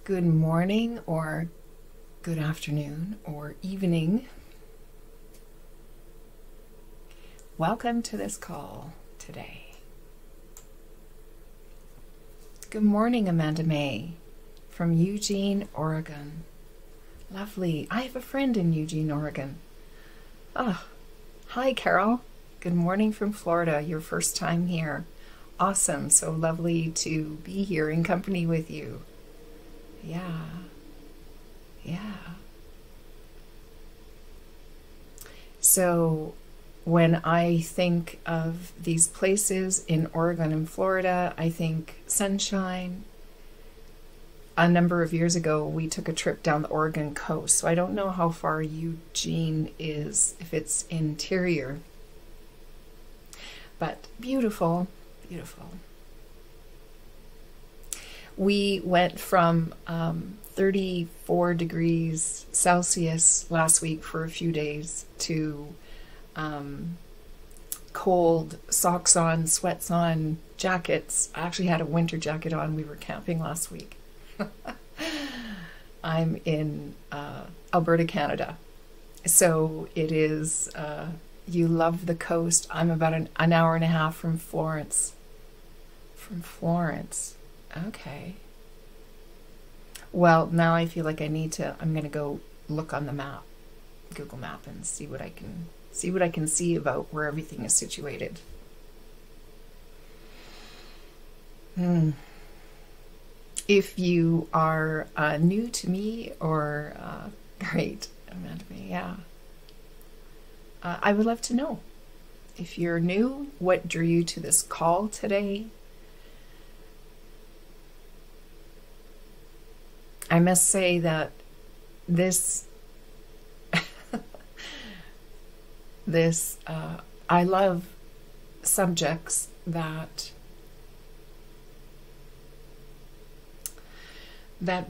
Good morning or good afternoon or evening. Welcome to this call today. Good morning, Amanda May from Eugene, Oregon. Lovely. I have a friend in Eugene, Oregon. Oh, hi, Carol. Good morning from Florida. Your first time here. Awesome. So lovely to be here in company with you. Yeah. So when I think of these places in Oregon and Florida, I think sunshine. A number of years ago, we took a trip down the Oregon coast. So I don't know how far Eugene is, if it's interior. But beautiful, beautiful. We went from 34 degrees Celsius last week for a few days to cold, socks on, sweats on, jackets. I actually had a winter jacket on. We were camping last week. I'm in Alberta, Canada. So it is, you love the coast. I'm about an hour and a half from Florence. Okay. Well, now I feel like I'm going to go look on the map, Google Map, and see what I can see about where everything is situated. If you are new to me or great, Amanda, yeah. I would love to know. If you're new, what drew you to this call today? I must say that this I love subjects that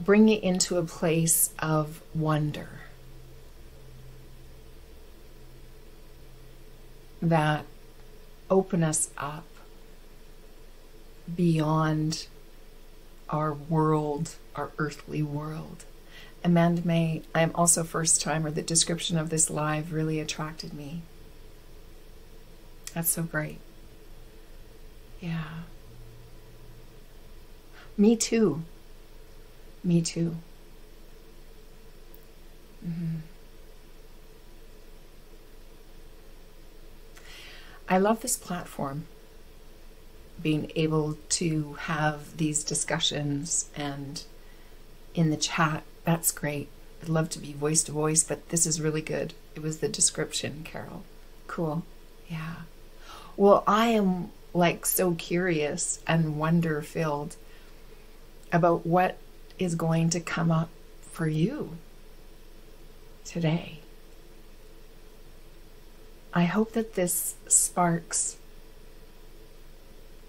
bring you into a place of wonder, that open us up beyond our world, our earthly world. Amanda May, I am also first timer. The description of this live really attracted me. That's so great. Yeah. Me too. Mm-hmm. I love this platform. Being able to have these discussions and in the chat, that's great. I'd love to be voice to voice, but this is really good. It was the description, Carol. Cool. Yeah. Well, I am like so curious and wonder filled about what is going to come up for you today. I hope that this sparks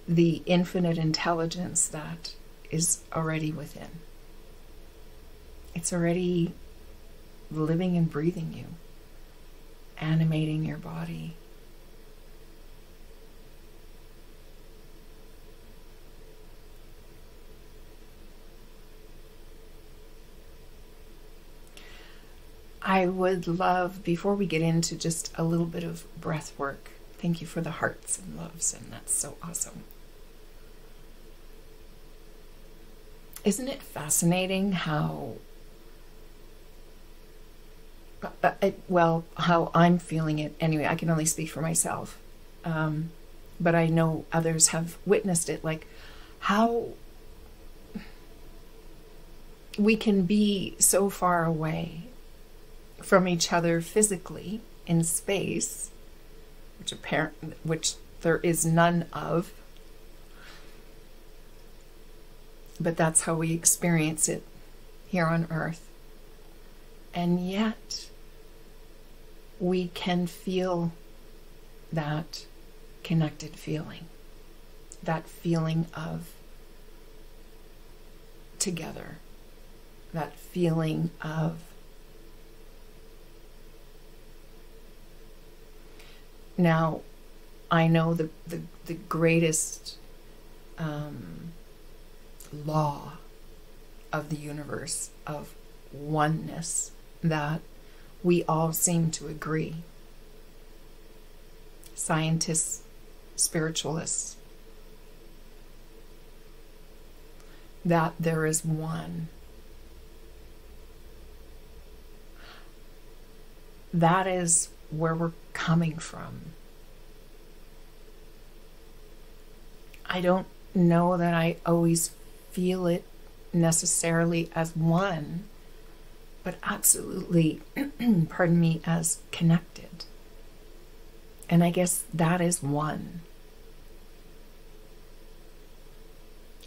the infinite intelligence that is already within. It's already living and breathing you, animating your body. I would love, before we get into just a little bit of breath work, thank you for the hearts and loves, and that's so awesome. Isn't it fascinating how, how I'm feeling it anyway? I can only speak for myself, but I know others have witnessed it, like how we can be so far away from each other physically in space, which there is none of, but that's how we experience it here on Earth. And yet we can feel that connected feeling, that feeling of together, that feeling of now. I know the greatest law of the universe, of oneness, that we all seem to agree. Scientists, spiritualists, that there is one. That is where we're coming from. I don't know that I always feel it necessarily as one, but absolutely, pardon me, as connected. And I guess that is one.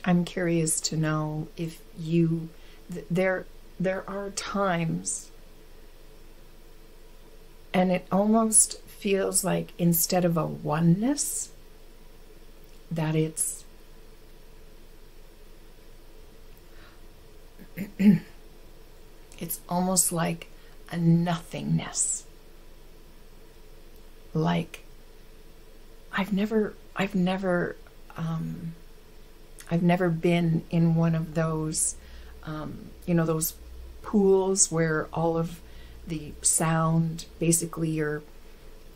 I'm curious to know if you, there are times, and it almost feels like instead of a oneness, that it's it's almost like a nothingness. Like I've never been in one of those those pools where all of the sound, basically you're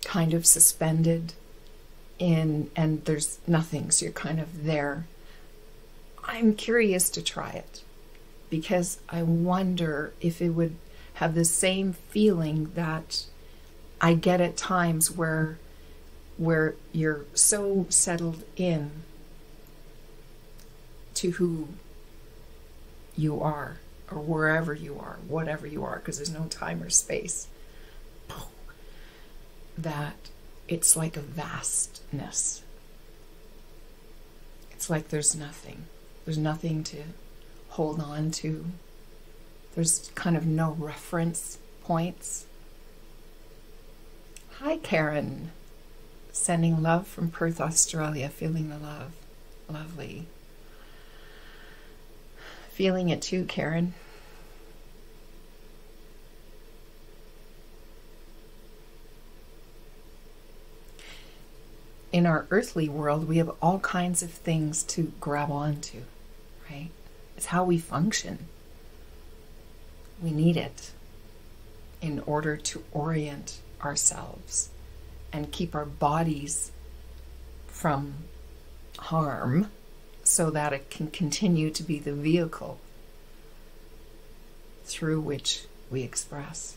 kind of suspended in and there's nothing, so you're kind of there. I'm curious to try it because I wonder if it would have the same feeling that I get at times where you're so settled in to who you are, or wherever you are, whatever you are, because there's no time or space, that it's like a vastness. It's like there's nothing. There's nothing to hold on to. There's kind of no reference points. Hi, Karen. Sending love from Perth, Australia. Feeling the love. Lovely. Feeling it too, Karen. In our earthly world, we have all kinds of things to grab onto, right? It's how we function. We need it in order to orient ourselves and keep our bodies from harm so that it can continue to be the vehicle through which we express.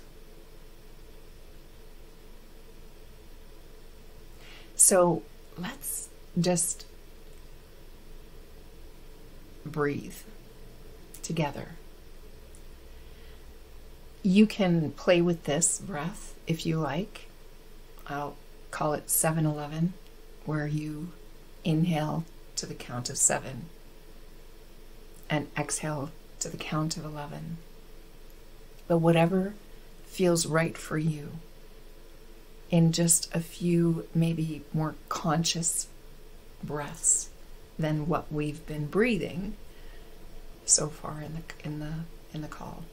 So let's just breathe together. You can play with this breath if you like. I'll call it 7-11, where you inhale to the count of 7 and exhale to the count of 11. But whatever feels right for you, in just a few maybe more conscious breaths than what we've been breathing so far in the call.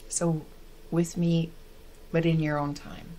So with me, but in your own time.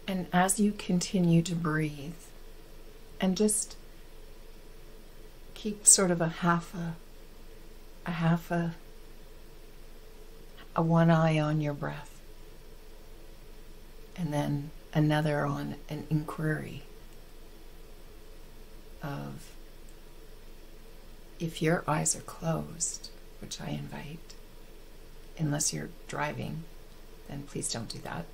And as you continue to breathe, and just keep sort of a one eye on your breath, and then another on an inquiry of, if your eyes are closed, which I invite, unless you're driving, then please don't do that.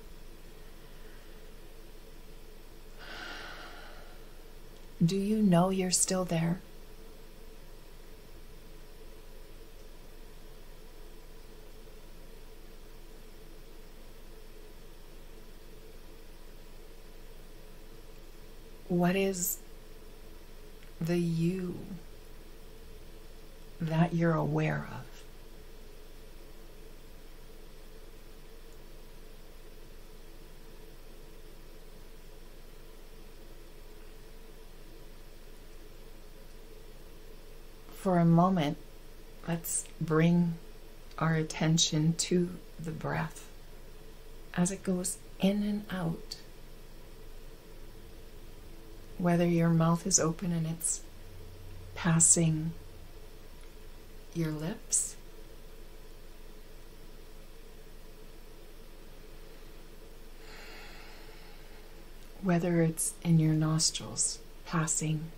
Do you know you're still there? What is the you that you're aware of? For a moment, let's bring our attention to the breath as it goes in and out. Whether your mouth is open and it's passing your lips, whether it's in your nostrils, passing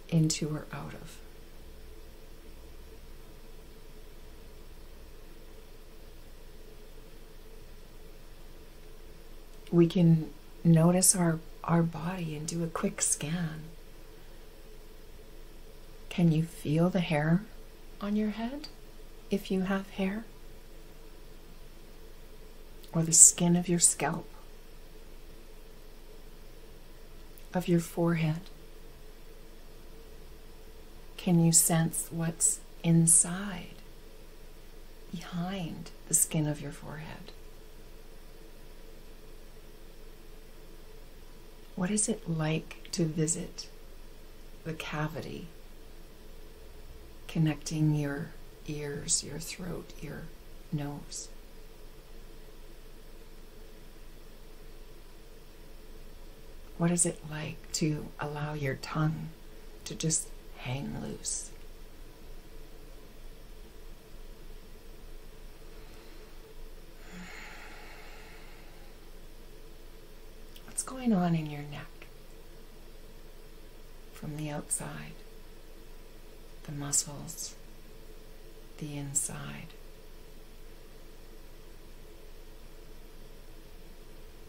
into or out of. We can notice our body and do a quick scan. Can you feel the hair on your head, if you have hair? Or the skin of your scalp, of your forehead? Can you sense what's inside, behind the skin of your forehead? What is it like to visit the cavity connecting your ears, your throat, your nose? What is it like to allow your tongue to just hang loose? What's going on in your neck from the outside, the muscles, the inside?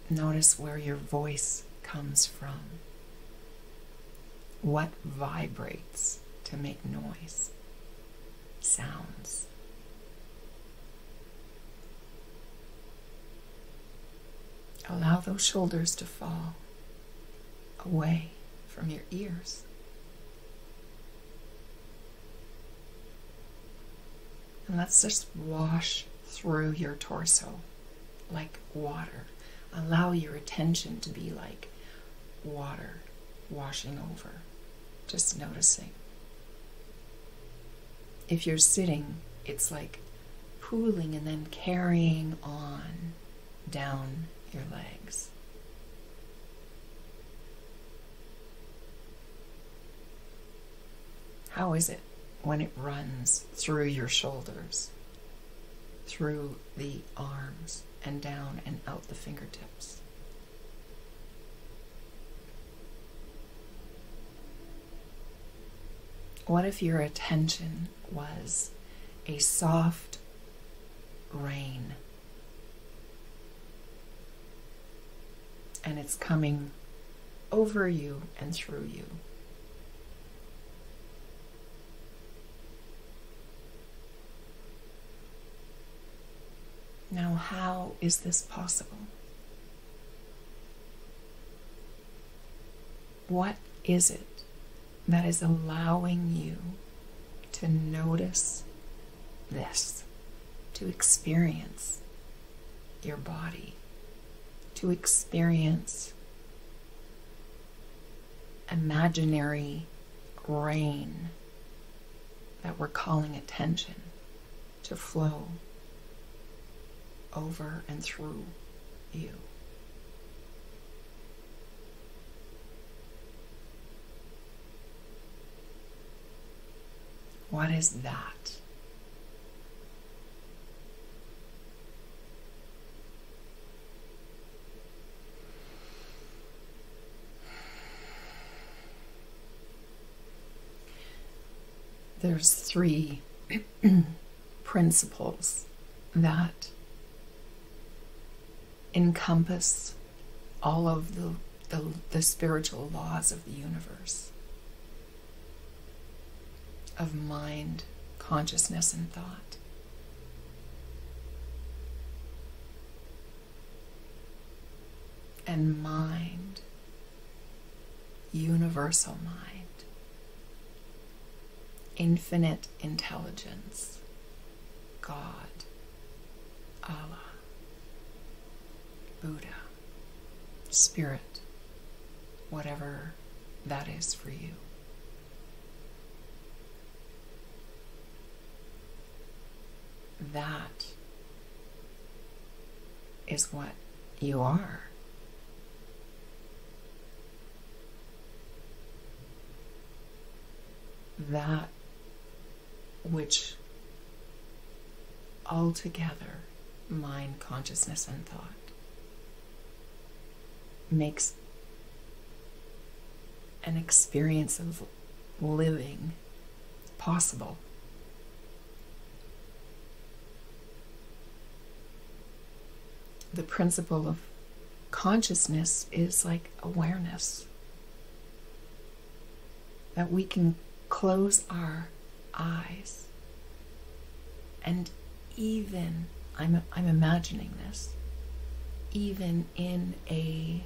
Notice where your voice comes from. What vibrates to make noise, sounds? Allow those shoulders to fall away from your ears. And let's just wash through your torso like water. Allow your attention to be like water washing over, just noticing. If you're sitting, it's like pooling and then carrying on down your legs. How is it when it runs through your shoulders, through the arms, and down and out the fingertips? What if your attention was a soft rain, and it's coming over you and through you? Now, how is this possible? What is it that is allowing you to notice this, to experience your body, to experience imaginary rain that we're calling attention to flow over and through you? What is that? There's 3 principles that encompass all of the spiritual laws of the universe, of mind, consciousness, and thought. And mind universal mind, infinite intelligence, God, Allah, Buddha, Spirit, whatever that is for you. That is what you are. That which altogether mind, consciousness, and thought makes an experience of living possible. The principle of consciousness is like awareness. That we can close our eyes and even, I'm imagining this, even in a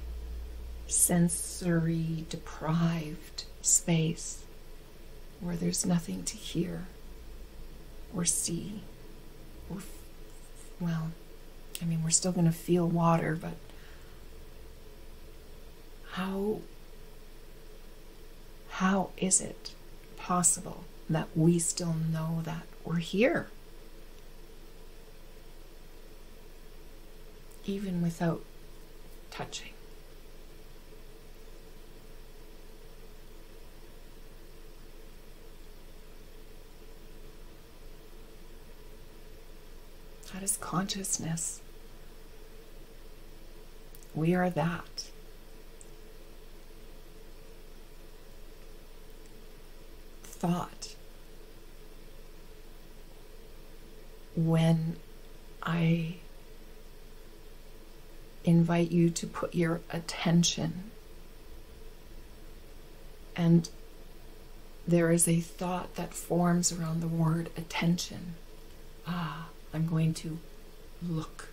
sensory deprived space where there's nothing to hear or see or, we're still going to feel water, but how is it possible that we still know that we're here? Even without touching. That is consciousness. We are that. Thought. When I invite you to put your attention, and there is a thought that forms around the word attention. I'm going to look.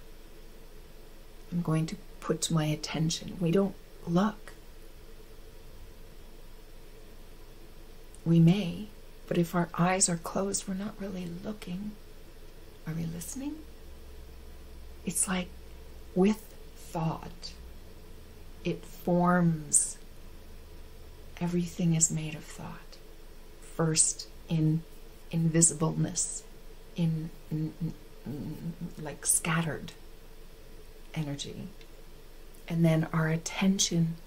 I'm going to put my attention. We don't look. We may, but if our eyes are closed, we're not really looking. Are we listening? It's like with thought, it forms. Everything is made of thought. First in invisibleness, in like scattered energy. And then our attention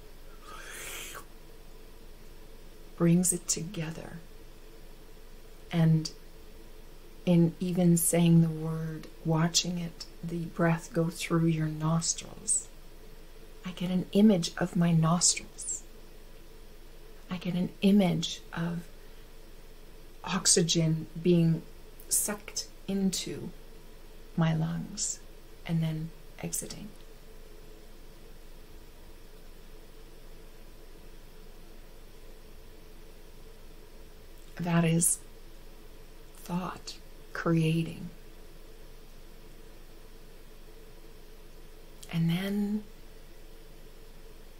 brings it together. And in even saying the word, watching it, the breath go through your nostrils, I get an image of my nostrils. I get an image of oxygen being sucked into my lungs and then exiting. That is thought creating. And then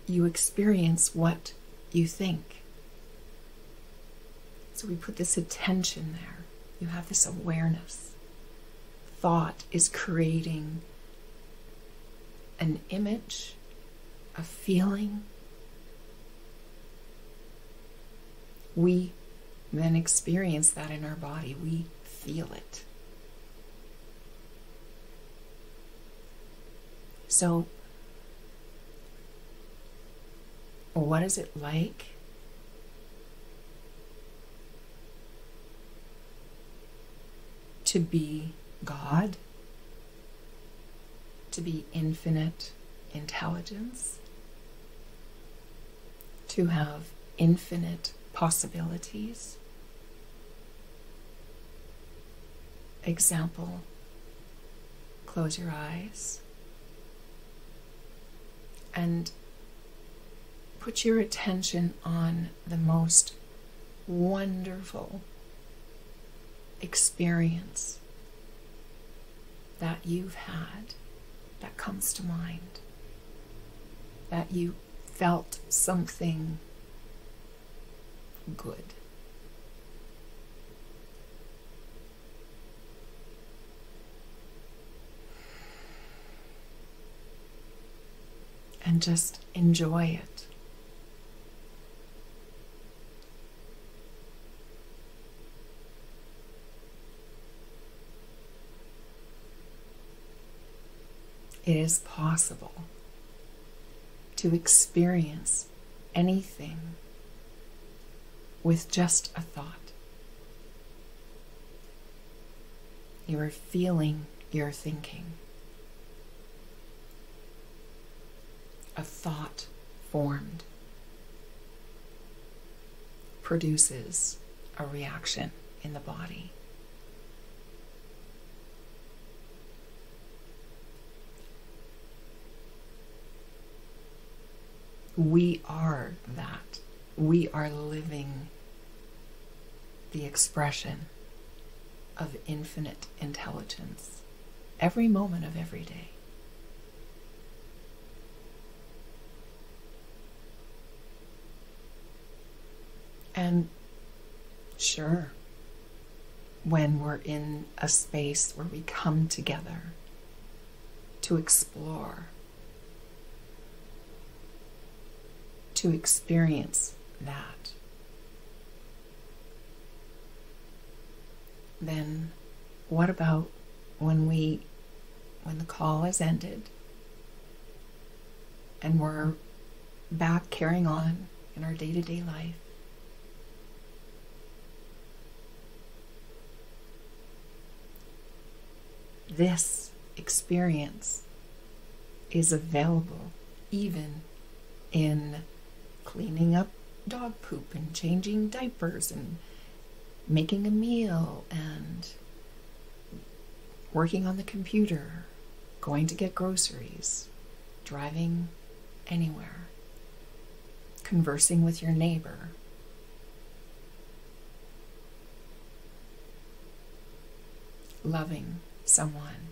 you experience what you think. So we put this attention there. You have this awareness. Thought is creating an image, a feeling. We then experience that in our body. We feel it. So, what is it like to be God, to be infinite intelligence, to have infinite possibilities? Example, close your eyes and put your attention on the most wonderful experience that you've had that comes to mind, that you felt something good. And just enjoy it. It is possible to experience anything with just a thought. You are feeling your thinking. A thought formed produces a reaction in the body. We are that. We are living the expression of infinite intelligence every moment of every day. And sure, when we're in a space where we come together to explore, to experience that, then what about when the call is ended and we're back carrying on in our day-to-day life? This experience is available even in cleaning up dog poop and changing diapers and making a meal and working on the computer, going to get groceries, driving anywhere, conversing with your neighbor. Loving someone,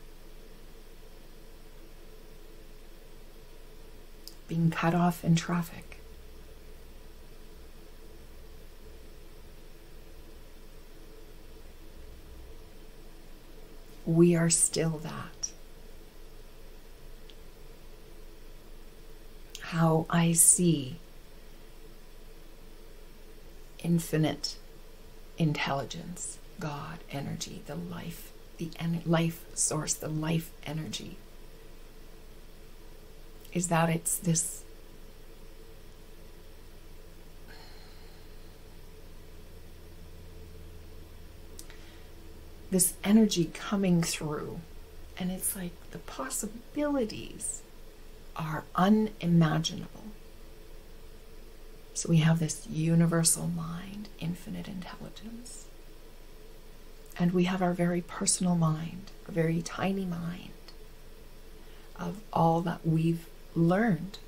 being cut off in traffic. We are still that. How I see infinite intelligence, God, energy, the life, the life source, the life energy, is that it's this energy coming through, and it's like the possibilities are unimaginable. So we have this universal mind, infinite intelligence, and we have our very personal mind, a very tiny mind of all that we've learned,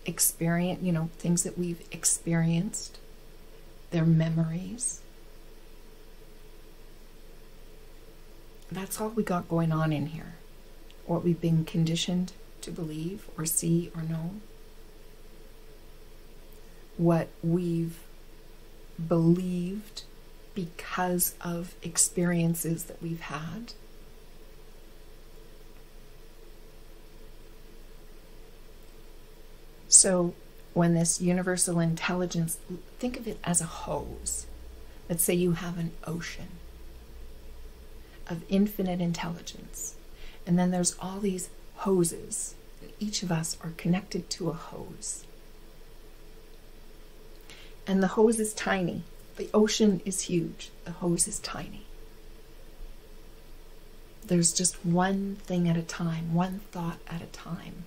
experience, things that we've experienced, their memories. That's all we got going on in here. What we've been conditioned to believe or see or know. What we've believed because of experiences that we've had. So when this universal intelligence, think of it as a hose. Let's say you have an ocean of infinite intelligence, and then there's all these hoses. Each of us are connected to a hose. And the hose is tiny. The ocean is huge. The hose is tiny. There's just one thing at a time, one thought at a time,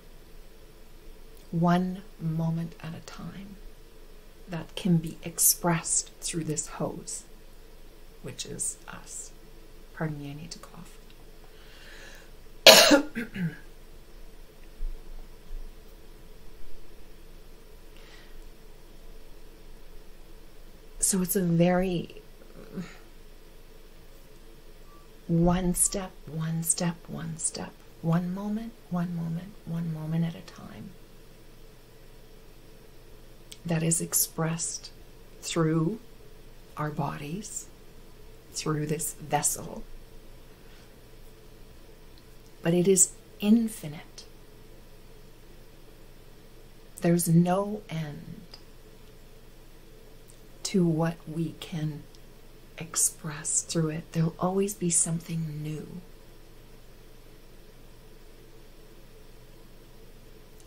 one moment at a time that can be expressed through this hose, which is us. Pardon me, I need to cough. So it's a very one step, one step, one step, one moment, one moment, one moment at a time that is expressed through our bodies, through this vessel. But it is infinite. There's no end to what we can express through it. There'll always be something new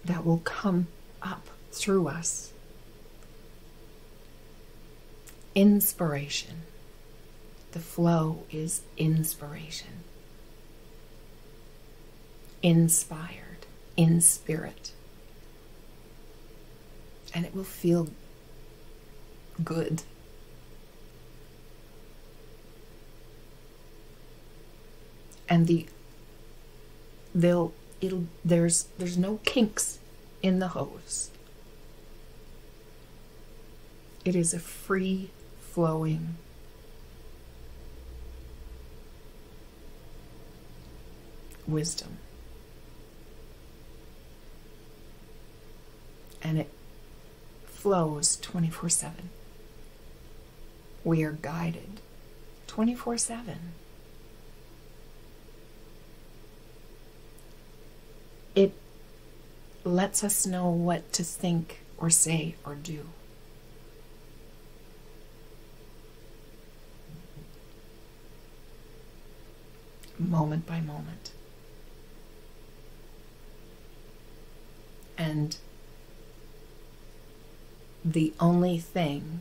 that will come up through us. Inspiration. The flow is inspiration. Inspired, in spirit. And it will feel good. And there's no kinks in the hose. It is a free flowing wisdom. And it flows 24/7. We are guided 24/7. It lets us know what to think or say or do. Moment by moment. And the only thing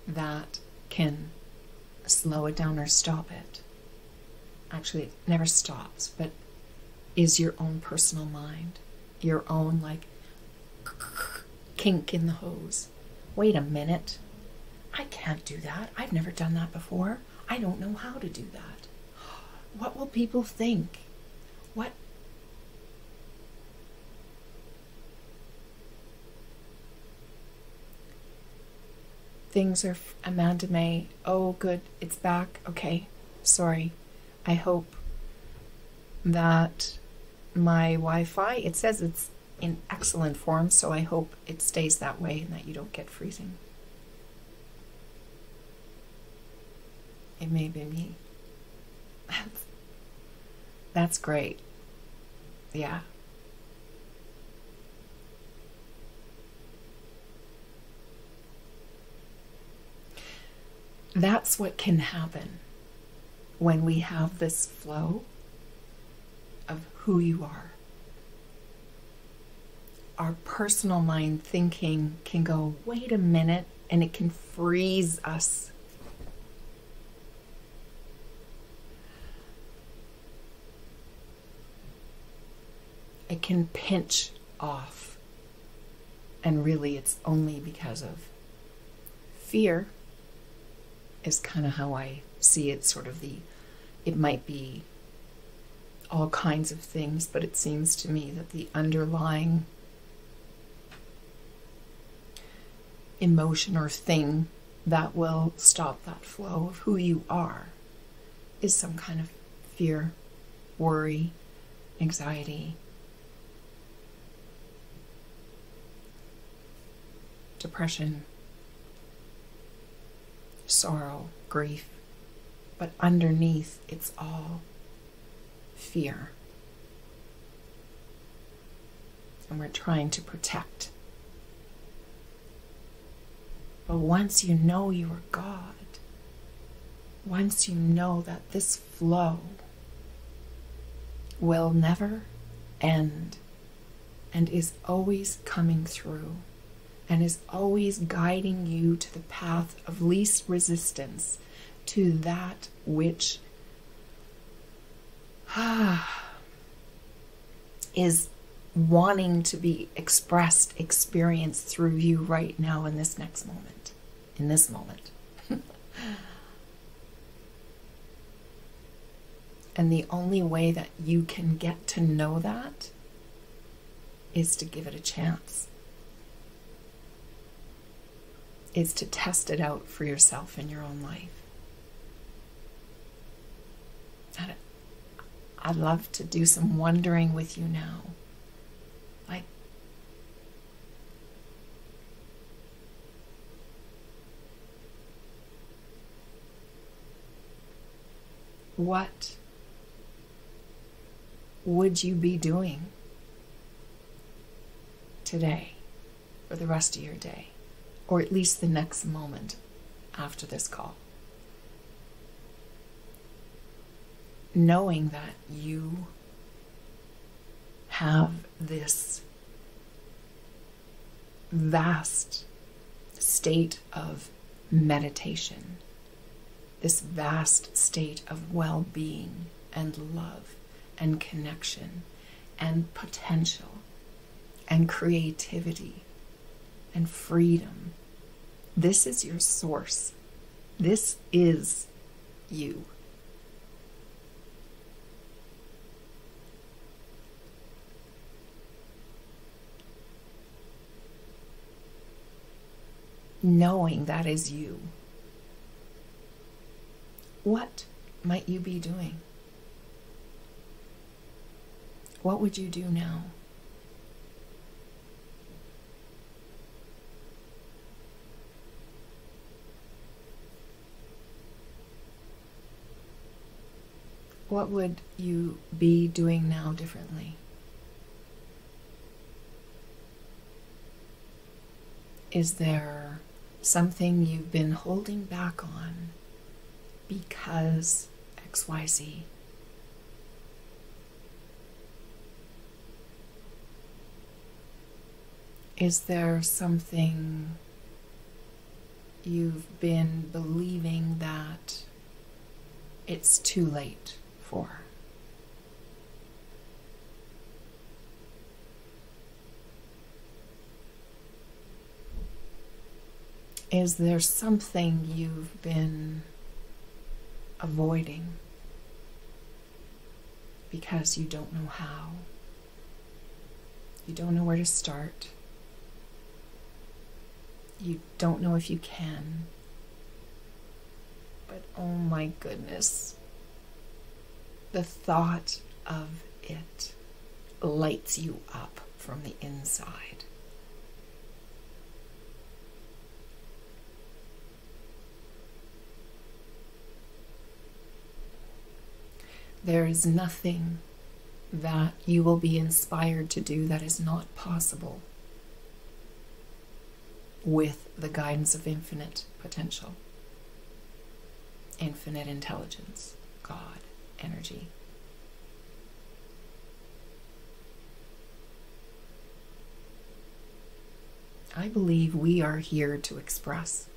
that can slow it down or stop it, actually it never stops, but is your own personal mind, your own like kink in the hose. Wait a minute, I can't do that. I've never done that before. I don't know how to do that. What will people think? What? Things are Amanda May. Oh, good, it's back. Okay, sorry. I hope that my Wi-Fi, it says it's in excellent form, so I hope it stays that way and that you don't get freezing. It may be me. That's great. Yeah. That's what can happen when we have this flow of who you are. Our personal mind thinking can go, wait a minute, and it can freeze us. It can pinch off. And really it's only because of fear is kind of how I see it, sort of it might be all kinds of things, but it seems to me that the underlying emotion or thing that will stop that flow of who you are is some kind of fear, worry, anxiety, depression, sorrow, grief, but underneath it's all fear. And we're trying to protect. But once you know you are God, once you know that this flow will never end and is always coming through, and is always guiding you to the path of least resistance, to that which is wanting to be expressed, experienced through you right now in this next moment, in this moment. And the only way that you can get to know that is to give it a chance. Is to test it out for yourself in your own life. And I'd love to do some wondering with you now. Like, what would you be doing today for the rest of your day, or at least the next moment after this call? Knowing that you have this vast state of meditation, this vast state of well-being and love and connection and potential and creativity and freedom. This is your source. This is you. Knowing that is you, what might you be doing? What would you do now? What would you be doing now differently? Is there something you've been holding back on because XYZ? Is there something you've been believing that it's too late for? Is there something you've been avoiding because you don't know how? You don't know where to start. You don't know if you can. But oh my goodness, the thought of it lights you up from the inside. There is nothing that you will be inspired to do that is not possible with the guidance of infinite potential, infinite intelligence, God, energy. I believe we are here to express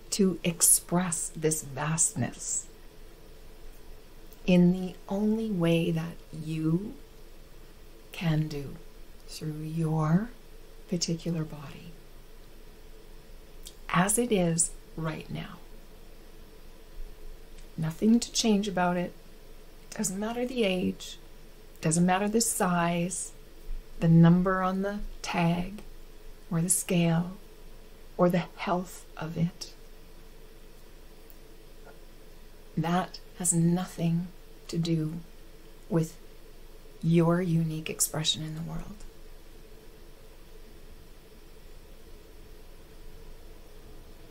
this vastness in the only way that you can do, through your particular body, as it is right now. Nothing to change about it. It doesn't matter the age, doesn't matter the size, the number on the tag, or the scale, or the health of it. That has nothing to do with your unique expression in the world.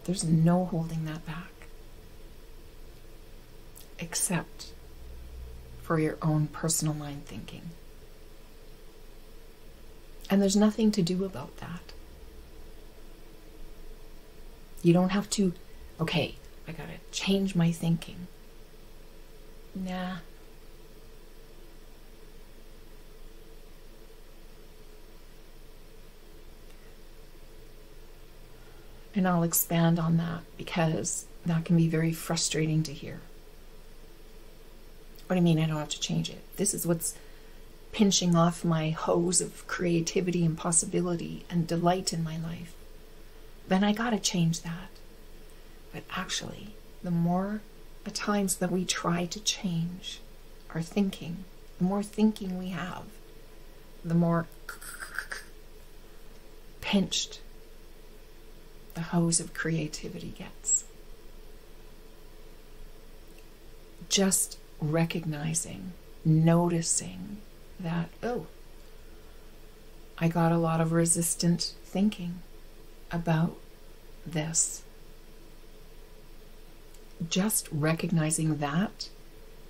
There's no holding that back, except for your own personal mind thinking. And there's nothing to do about that. You don't have to, okay, I gotta change my thinking. Nah. And I'll expand on that because that can be very frustrating to hear. What do you mean I don't have to change it? This is what's pinching off my hose of creativity and possibility and delight in my life. Then I gotta change that. But actually, the more the times that we try to change our thinking, the more thinking we have, the more pinched the hose of creativity gets. Just recognizing, noticing that, oh, I got a lot of resistant thinking about this. Just recognizing that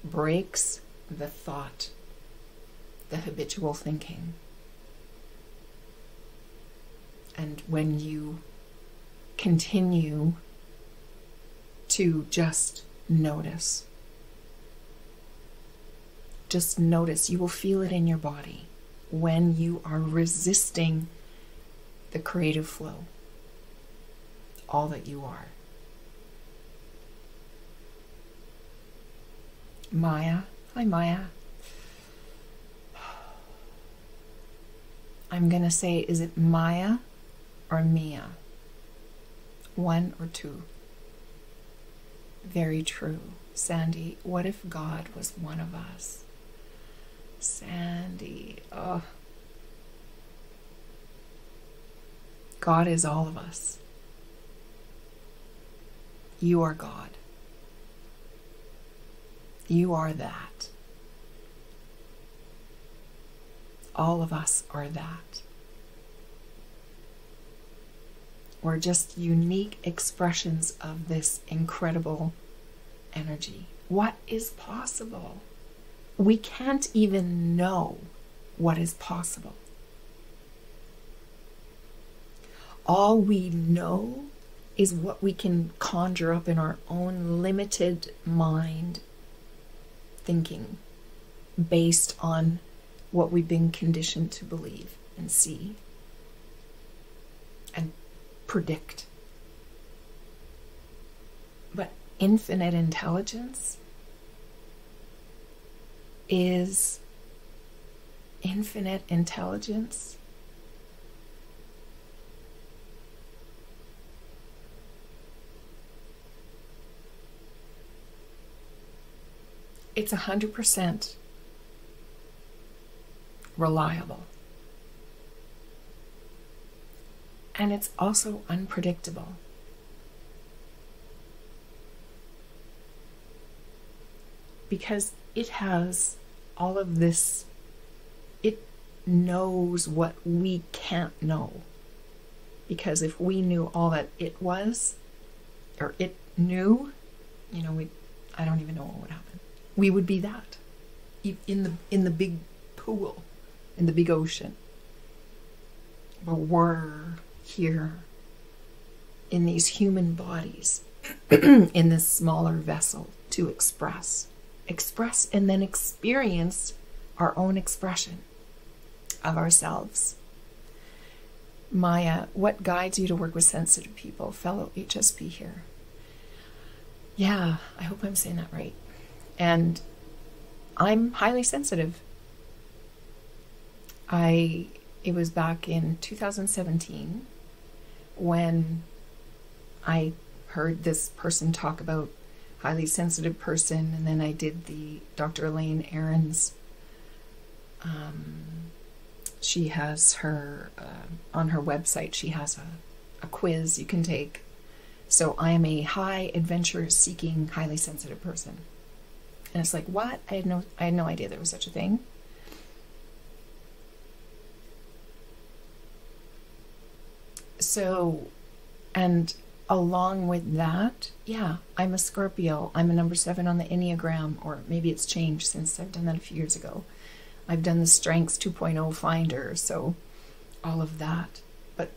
breaks the thought, the habitual thinking. And when you continue to just notice, you will feel it in your body when you are resisting the creative flow, all that you are. Maya, hi Maya. I'm going to say, is it Maya or Mia? One or two? Very true. Sandy, what if God was one of us? Sandy, oh. God is all of us. You are God. You are that. All of us are that. We're just unique expressions of this incredible energy. What is possible? We can't even know what is possible. All we know is what we can conjure up in our own limited mind thinking based on what we've been conditioned to believe and see and predict. But infinite intelligence is infinite intelligence. It's 100% reliable. And it's also unpredictable. Because it has all of this, it knows what we can't know. Because if we knew all that it was, or it knew, I don't even know what would happen. We would be that. In the big pool, in the big ocean. But we're here in these human bodies, in this smaller vessel to express and then experience our own expression of ourselves. Maya, what guides you to work with sensitive people? Fellow HSP here. Yeah, I hope I'm saying that right. And I'm highly sensitive. It was back in 2017 when I heard this person talk about highly sensitive person, and then I did the Dr. Elaine Ahrens. She has her, on her website, she has a quiz you can take. So I am a high adventure seeking, highly sensitive person. And it's like, what? I had no idea there was such a thing. So, and along with that, yeah, I'm a Scorpio. I'm a number 7 on the Enneagram, or maybe it's changed since I've done that a few years ago. I've done the Strengths 2.0 Finder, so all of that. But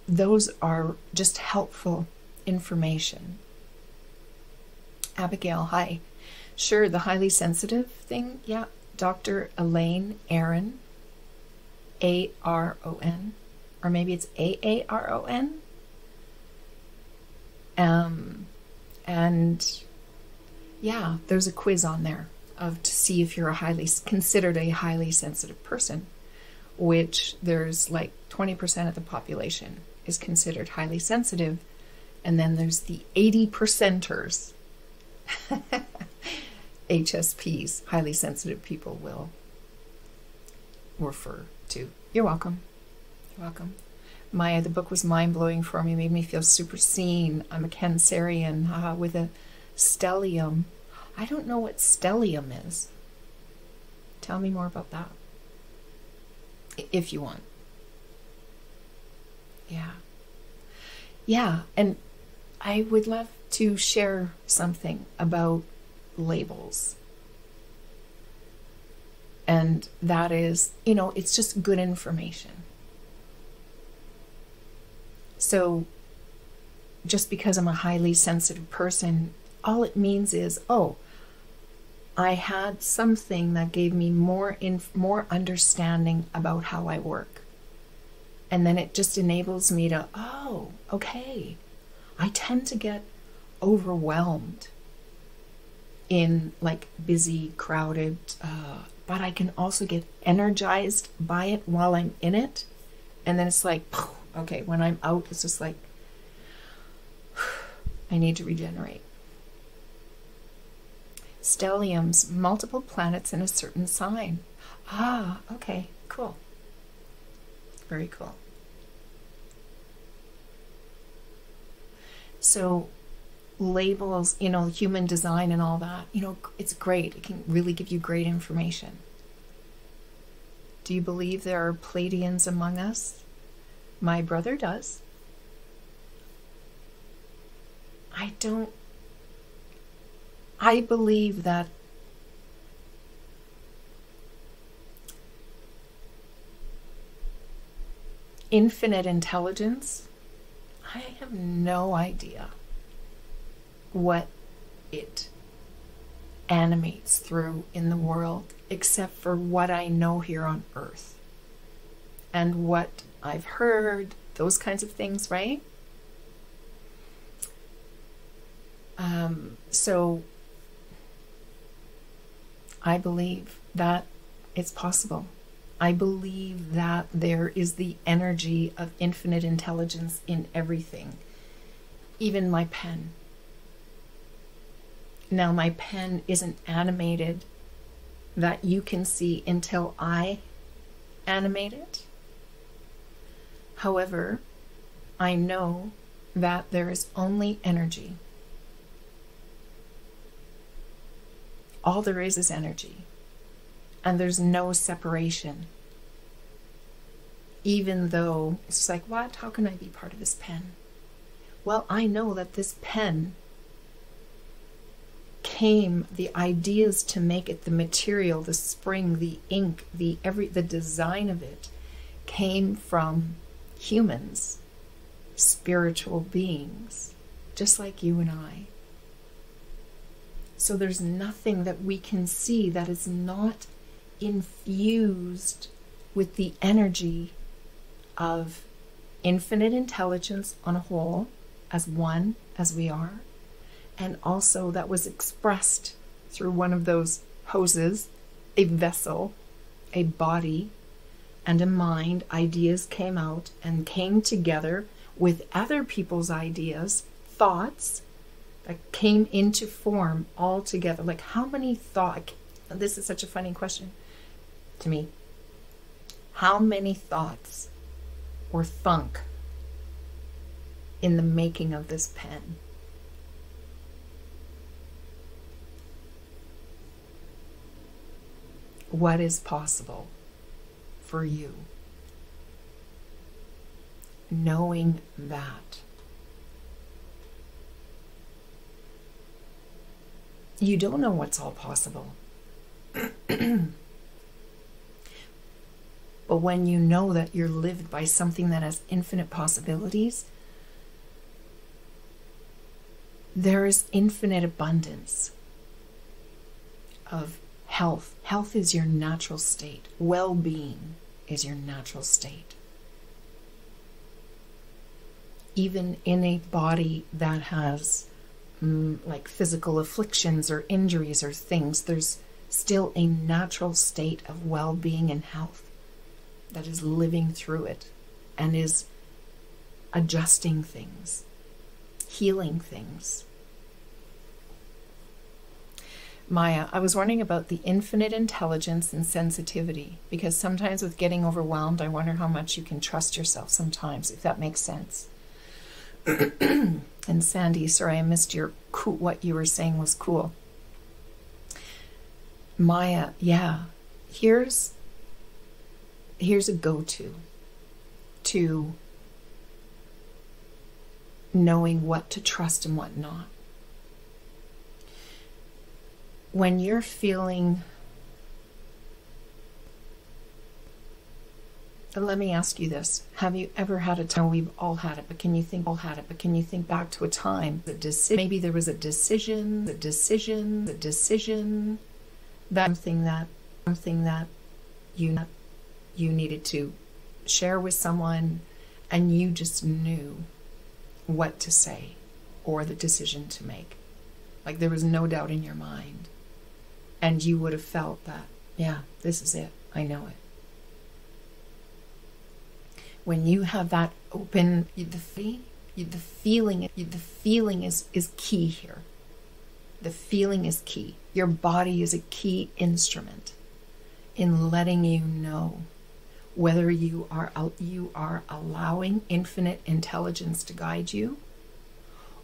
those are just helpful information. Abigail, hi. Sure, the highly sensitive thing, yeah. Dr. Elaine Aron, A-R-O-N, or maybe it's A-A-R-O-N. And yeah, there's a quiz on there to see if you're considered a highly sensitive person, which there's like 20% of the population is considered highly sensitive, and then there's the 80%ers. HSPs, highly sensitive people, will refer to. You're welcome. You're welcome. Maya, the book was mind-blowing for me, made me feel super seen. I'm a Cancerian, with a stellium. I don't know what stellium is. Tell me more about that, if you want. Yeah. Yeah, and I would love to share something about labels. And that is, it's just good information. So just because I'm a highly sensitive person, all it means is, I had something that gave me more understanding about how I work. And then it just enables me to, okay. I tend to get overwhelmed in like busy, crowded, but I can also get energized by it while I'm in it. And then it's like, okay, when I'm out, it's just like, I need to regenerate. Stelliums, multiple planets in a certain sign. Okay, cool. Very cool. So labels, human design and all that, it's great. It can really give you great information. Do you believe there are Pleiadians among us? My brother does. I believe that infinite intelligence, I have no idea what it animates through in the world, except for what I know here on Earth and what I've heard, those kinds of things, right? So I believe that it's possible. I believe that there is the energy of infinite intelligence in everything, even my pen. Now, my pen isn't animated that you can see until I animate it. However, I know that there is only energy. All there is energy. And there's no separation. Even though it's like, what? How can I be part of this pen? Well, I know that this pen came, the ideas to make it, the material, the spring, the ink, the design of it came from humans, spiritual beings, just like you and I. So there's nothing that we can see that is not infused with the energy of infinite intelligence on a whole, as one, as we are, and also that was expressed through one of those hoses, a vessel, a body, and a mind. Ideas came out and came together with other people's ideas, thoughts, that came into form all together. Like how many thoughts, this is such a funny question to me, how many thoughts or thunk in the making of this pen? What is possible for you? Knowing that you don't know what's all possible. But when you know that you're lived by something that has infinite possibilities, there is infinite abundance of health. Health is your natural state. Well-being is your natural state. Even in a body that has like physical afflictions or injuries or things, there's still a natural state of well-being and health that is living through it and is adjusting things, healing things. Maya, I was wondering about the infinite intelligence and sensitivity, because sometimes with getting overwhelmed, I wonder how much you can trust yourself sometimes, if that makes sense. And Sandy, sorry, I missed your what you were saying was cool. Maya, yeah, here's a go-to to knowing what to trust and what not. when you're feeling, let me ask you this. Have you ever had a time, we've all had it, but can you think back to a time, maybe there was a decision, something that you needed to share with someone, and you just knew what to say or the decision to make. Like there was no doubt in your mind. And you would have felt that, yeah, this is it. I know it. When you have that open, the feeling is key here. The feeling is key. Your body is a key instrument in letting you know whether you are allowing infinite intelligence to guide you,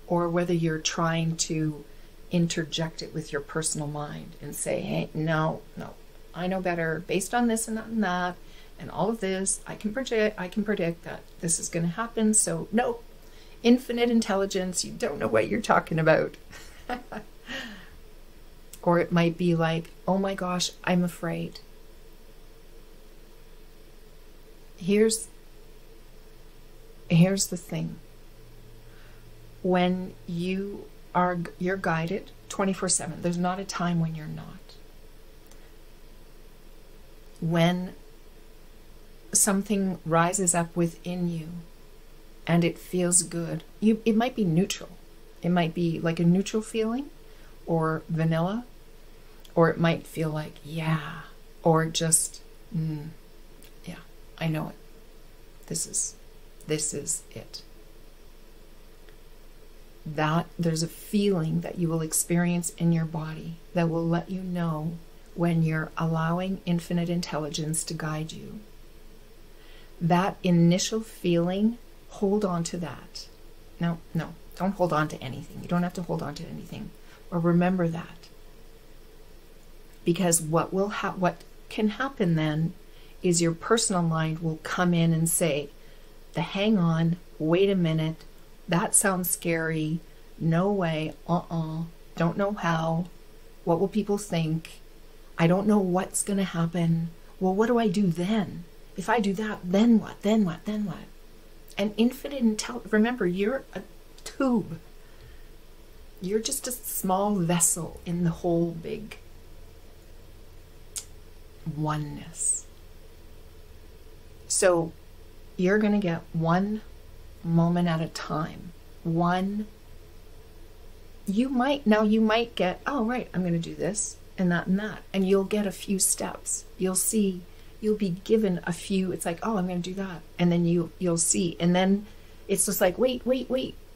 or whether you're trying to interject it with your personal mind and say, hey, no, I know better based on this and that and that and all of this. I can predict that this is going to happen. So no, infinite intelligence, you don't know what you're talking about. Or it might be like, oh my gosh, I'm afraid. Here's the thing. When you're guided 24/7. There's not a time when you're not. When something rises up within you and it feels good, it might be neutral. It might be like a neutral feeling or vanilla, or it might feel like, yeah, or just, yeah, I know it. This is it. That there's a feeling that you will experience in your body that will let you know when you're allowing infinite intelligence to guide you. That initial feeling, hold on to that. No, don't hold on to anything. You don't have to hold on to anything. Or remember that. Because what can happen then is your personal mind will come in and say, hang on, wait a minute, that sounds scary, no way, don't know how, what will people think, I don't know what's going to happen, well, what do I do then? If I do that, then what? And infinite intelligence, remember, you're a tube. You're just a small vessel in the whole big oneness. So you're going to get one moment at a time. You might get, oh, right, I'm going to do this and that and that. And you'll get a few steps. You'll be given a few, it's like, oh, I'm going to do that. And then you'll see. And then it's just like, wait.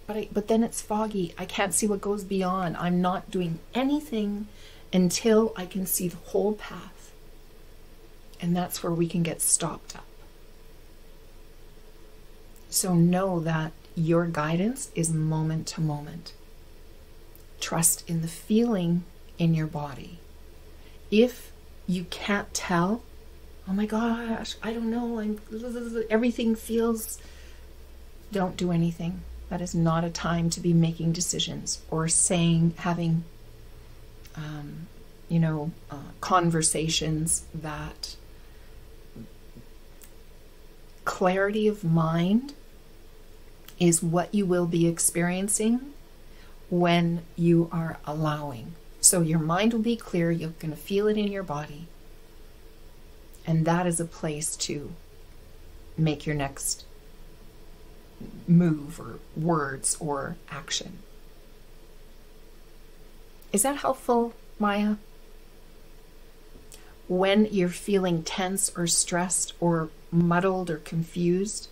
But then it's foggy. I can't see what goes beyond. I'm not doing anything until I can see the whole path. And that's where we can get stopped up. So know that your guidance is moment to moment. Trust in the feeling in your body. If you can't tell, oh my gosh, I don't know, everything feels, don't do anything. That is not a time to be making decisions or having conversations. That clarity of mind is what you will be experiencing when you are allowing. So your mind will be clear, you're going to feel it in your body, and that is a place to make your next move or words or action. Is that helpful, Maya? When you're feeling tense or stressed or muddled or confused,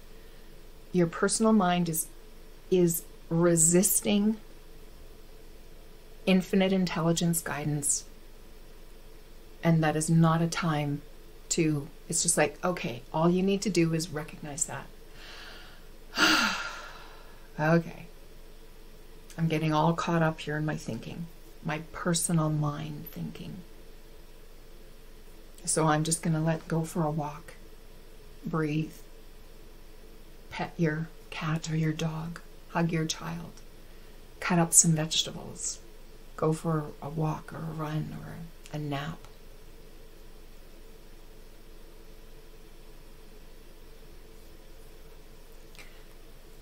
your personal mind is resisting infinite intelligence guidance, and that is not a time to, it's just like, okay, all you need to do is recognize that. Okay, I'm getting all caught up here in my thinking, my personal mind thinking. So I'm just going to let go for a walk, breathe, pet your cat or your dog, hug your child, cut up some vegetables, go for a walk or a run or a nap.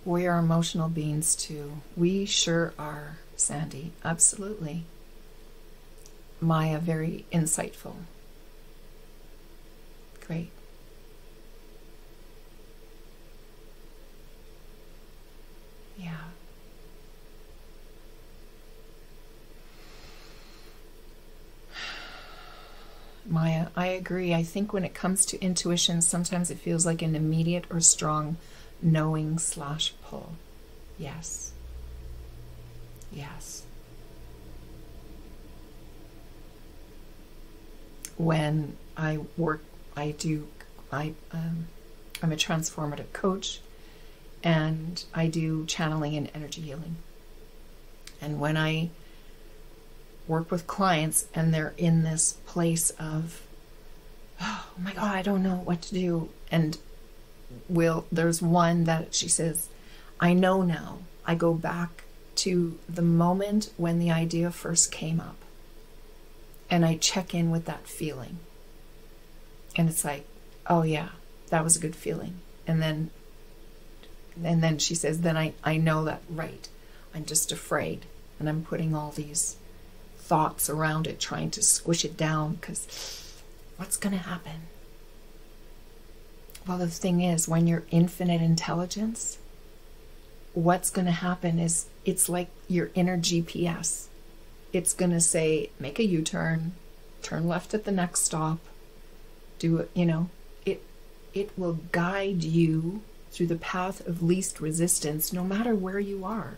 We are emotional beings too. We sure are, Sandy. Absolutely. Maya, very insightful. Great. Yeah. Maya, I agree. I think when it comes to intuition, sometimes it feels like an immediate or strong knowing / pull. Yes. Yes. When I work, I'm a transformative coach, and I do channeling and energy healing. And when I work with clients and they're in this place of, oh my God, I don't know what to do. And there's one that she says, I know now. I go back to the moment when the idea first came up. And I check in with that feeling. And it's like, oh yeah, that was a good feeling. And then she says, then I know that, right. I'm just afraid. And I'm putting all these thoughts around it, trying to squish it down, because what's going to happen? Well, the thing is, when you're infinite intelligence, what's going to happen is it's like your inner GPS. It's going to say, make a U-turn, turn left at the next stop, do it, it will guide you through the path of least resistance, no matter where you are.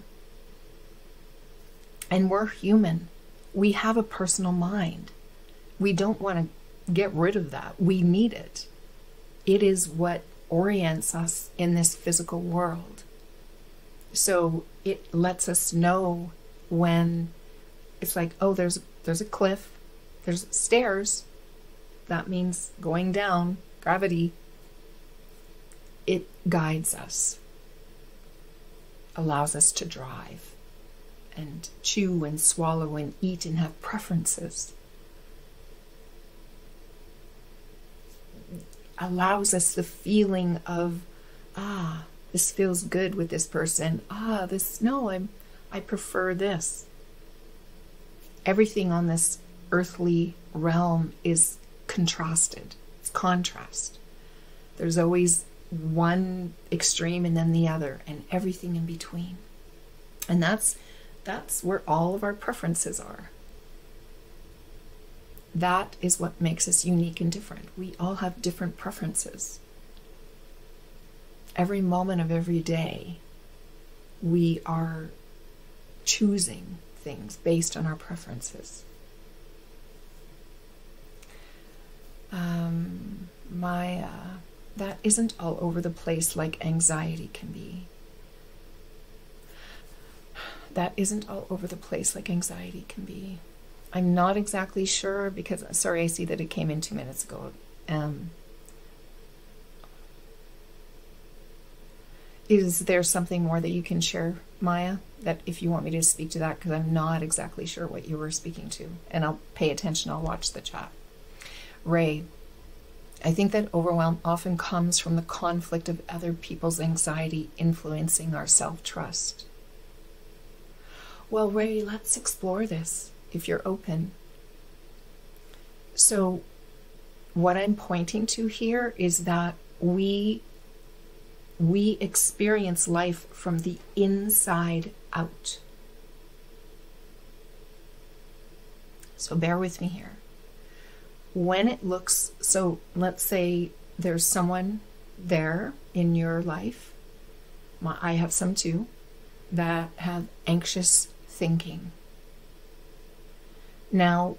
And we're human. We have a personal mind. We don't want to get rid of that. We need it. It is what orients us in this physical world. So it lets us know when it's like, oh, there's a cliff, there's stairs. That means going down, gravity. It guides us, allows us to drive and chew and swallow and eat and have preferences. Allows us the feeling of, this feels good with this person. I prefer this. Everything on this earthly realm is contrasted. It's contrast. There's always one extreme and then the other, and everything in between. And that's where all of our preferences are. That is what makes us unique and different. We all have different preferences. Every moment of every day, we are choosing things based on our preferences. That isn't all over the place like anxiety can be. That isn't all over the place like anxiety can be. I'm not exactly sure because, sorry, I see that it came in 2 minutes ago. Is there something more that you can share, Maya, that if you want me to speak to that, because I'm not exactly sure what you were speaking to, and I'll pay attention, I'll watch the chat. Ray, I think that overwhelm often comes from the conflict of other people's anxiety influencing our self-trust. Well, Ray, let's explore this, if you're open. So, what I'm pointing to here is that we experience life from the inside out. So bear with me here. When it looks, so let's say there's someone there in your life, I have some too, that have anxious thinking. Now,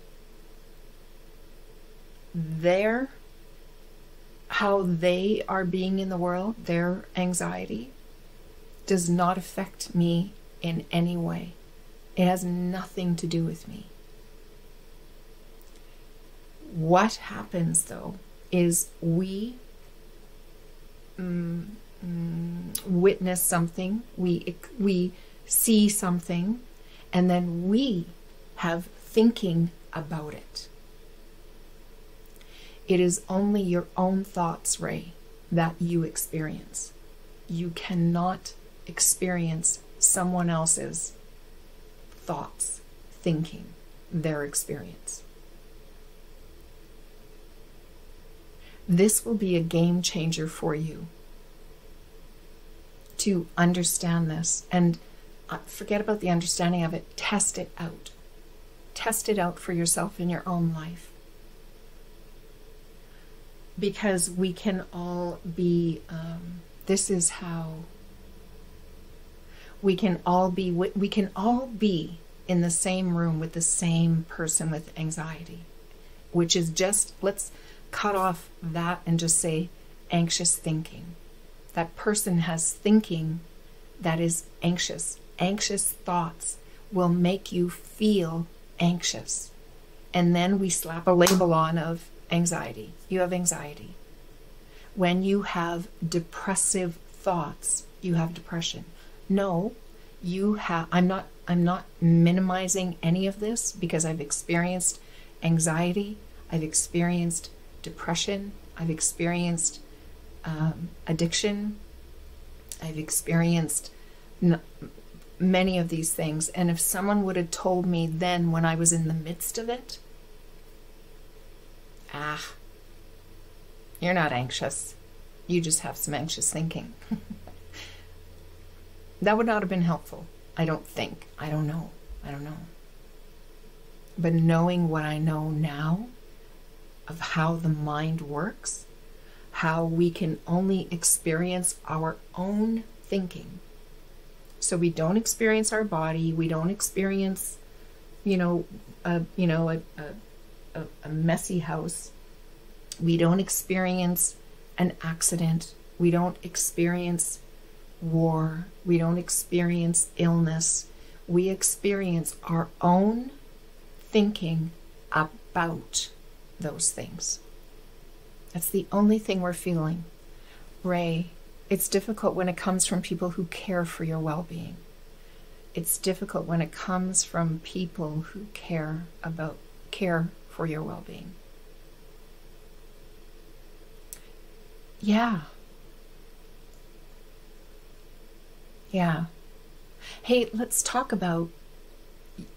how they are being in the world, their anxiety, does not affect me in any way. It has nothing to do with me. What happens, though, is we witness something, we see something, and then we have thinking about it. It is only your own thoughts, Ray, that you experience. You cannot experience someone else's thoughts, thinking, their experience. This will be a game changer for you to understand this. And forget about the understanding of it. Test it out. Test it out for yourself in your own life. Because we can all be, this is how we can all be in the same room with the same person with anxiety, which is just, let's cut off that and just say anxious thinking. That person has thinking that is anxious. Anxious thoughts will make you feel anxious. And then we slap a label on of anxiety. You have anxiety. When you have depressive thoughts, you have depression. No, you have, I'm not minimizing any of this because I've experienced anxiety, I've experienced depression, I've experienced addiction, I've experienced many of these things. And if someone would have told me then when I was in the midst of it, you're not anxious, you just have some anxious thinking. That would not have been helpful, I don't think. I don't know. But knowing what I know now of how the mind works, how we can only experience our own thinking. So we don't experience our body, we don't experience, a messy house. We don't experience an accident. We don't experience war. We don't experience illness. We experience our own thinking about those things. That's the only thing we're feeling. Ray, it's difficult when it comes from people who care for your well-being. It's difficult when it comes from people who care for your well-being. Yeah. Hey, let's talk about,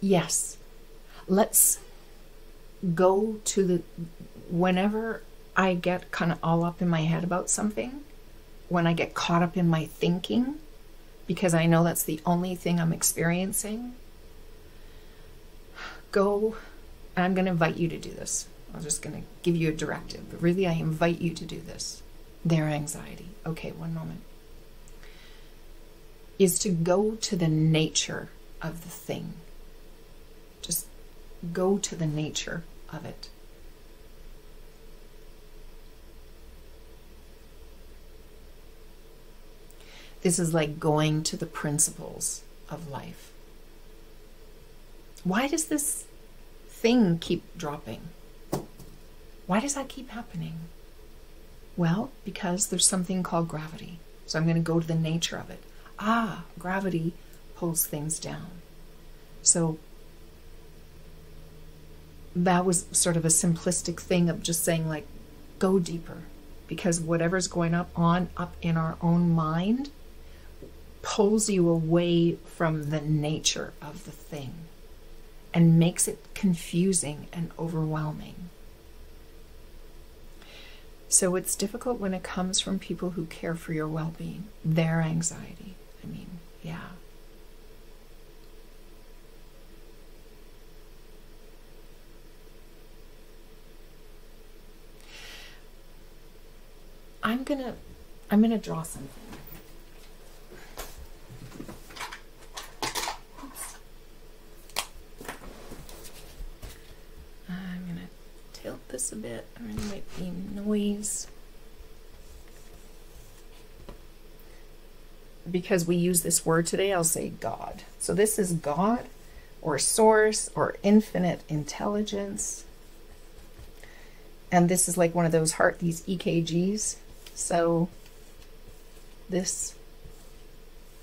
yes, let's go to whenever I get kind of all up in my head about something, when I get caught up in my thinking, because I know that's the only thing I'm experiencing, go, and I'm going to invite you to do this. I'm just going to give you a directive, but really I invite you to do this. Their anxiety. Okay, one moment. Is to go to the nature of the thing. Just go to the nature of it. This is like going to the principles of life. Why does this thing keep dropping? Why does that keep happening? Well, because there's something called gravity. So I'm going to go to the nature of it. Gravity pulls things down. So that was sort of a simplistic thing of just saying, like, go deeper. Because whatever's going up in our own mind pulls you away from the nature of the thing and makes it confusing and overwhelming. So it's difficult when it comes from people who care for your well-being, their anxiety. I mean, yeah. I'm gonna draw something. Oops. I'm gonna tilt this a bit, or there might be noise. Because we use this word today, I'll say God. So this is God, or source, or infinite intelligence. And this is like one of those these EKGs. So this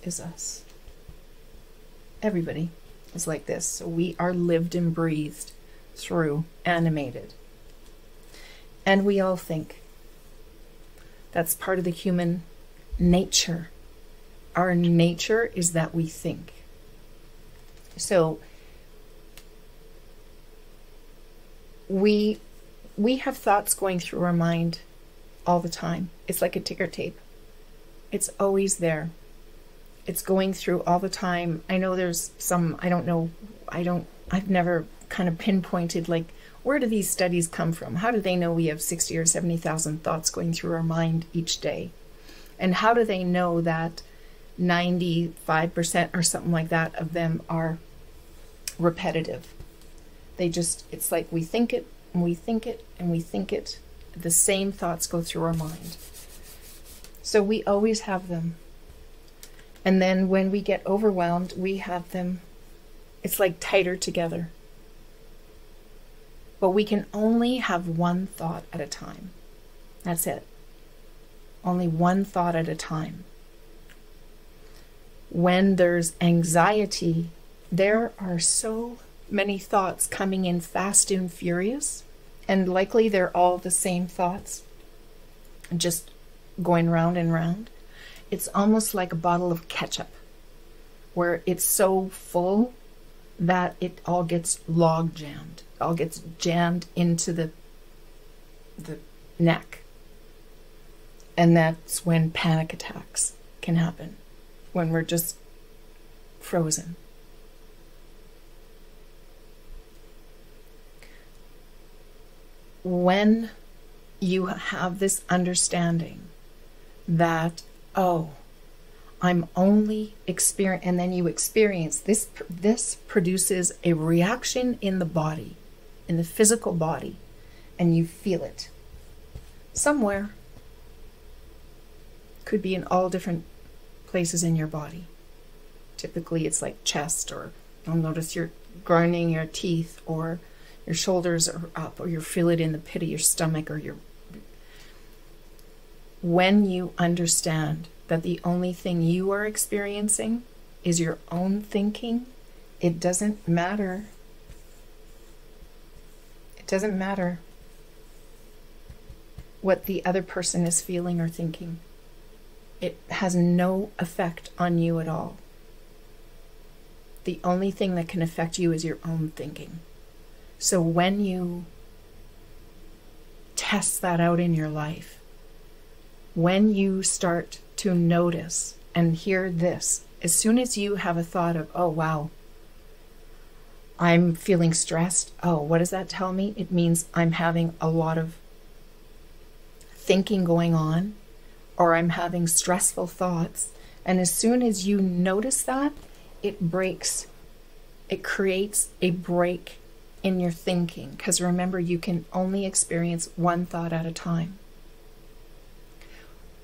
is us. Everybody. is like this. So we are lived and breathed through, animated. And we all think. That's part of the human nature. Our nature is that we think. So we have thoughts going through our mind all the time. It's like a ticker tape. It's always there. It's going through all the time. I know there's some, I don't know, I've never kind of pinpointed, like, where do these studies come from? How do they know we have 60 or 70,000 thoughts going through our mind each day? And how do they know that 95% or something like that of them are repetitive? They just, it's like we think it, and we think it, and we think it. The same thoughts go through our mind. So we always have them. And then when we get overwhelmed, we have them, it's like tighter together. But we can only have one thought at a time. That's it. Only one thought at a time. When there's anxiety, there are so many thoughts coming in fast and furious, and likely they're all the same thoughts, just going round and round. It's almost like a bottle of ketchup, where it's so full that it all gets log jammed. It all gets jammed into the neck. And that's when panic attacks can happen, when we're just frozen. When you have this understanding that, oh, I'm only experiencing, and then you experience this, this produces a reaction in the body, in the physical body, and you feel it somewhere. Could be in all different places in your body. Typically it's like chest, or you'll notice you're grinding your teeth, or your shoulders are up, or you feel it in the pit of your stomach, or your... When you understand that the only thing you are experiencing is your own thinking, it doesn't matter. It doesn't matter what the other person is feeling or thinking. It has no effect on you at all. The only thing that can affect you is your own thinking. So when you test that out in your life, when you start to notice and hear this, as soon as you have a thought of, oh wow, I'm feeling stressed. Oh, what does that tell me? It means I'm having a lot of thinking going on, or I'm having stressful thoughts. And as soon as you notice that, it breaks. It creates a break in your thinking. Because remember, you can only experience one thought at a time.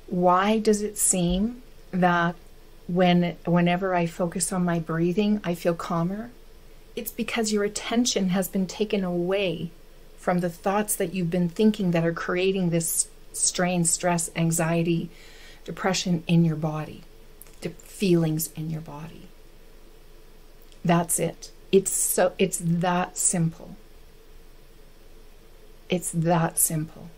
Why does it seem that whenever I focus on my breathing, I feel calmer? It's because your attention has been taken away from the thoughts that you've been thinking that are creating this strain, stress, anxiety, depression in your body, the feelings in your body. That's it. It's that simple. It's that simple.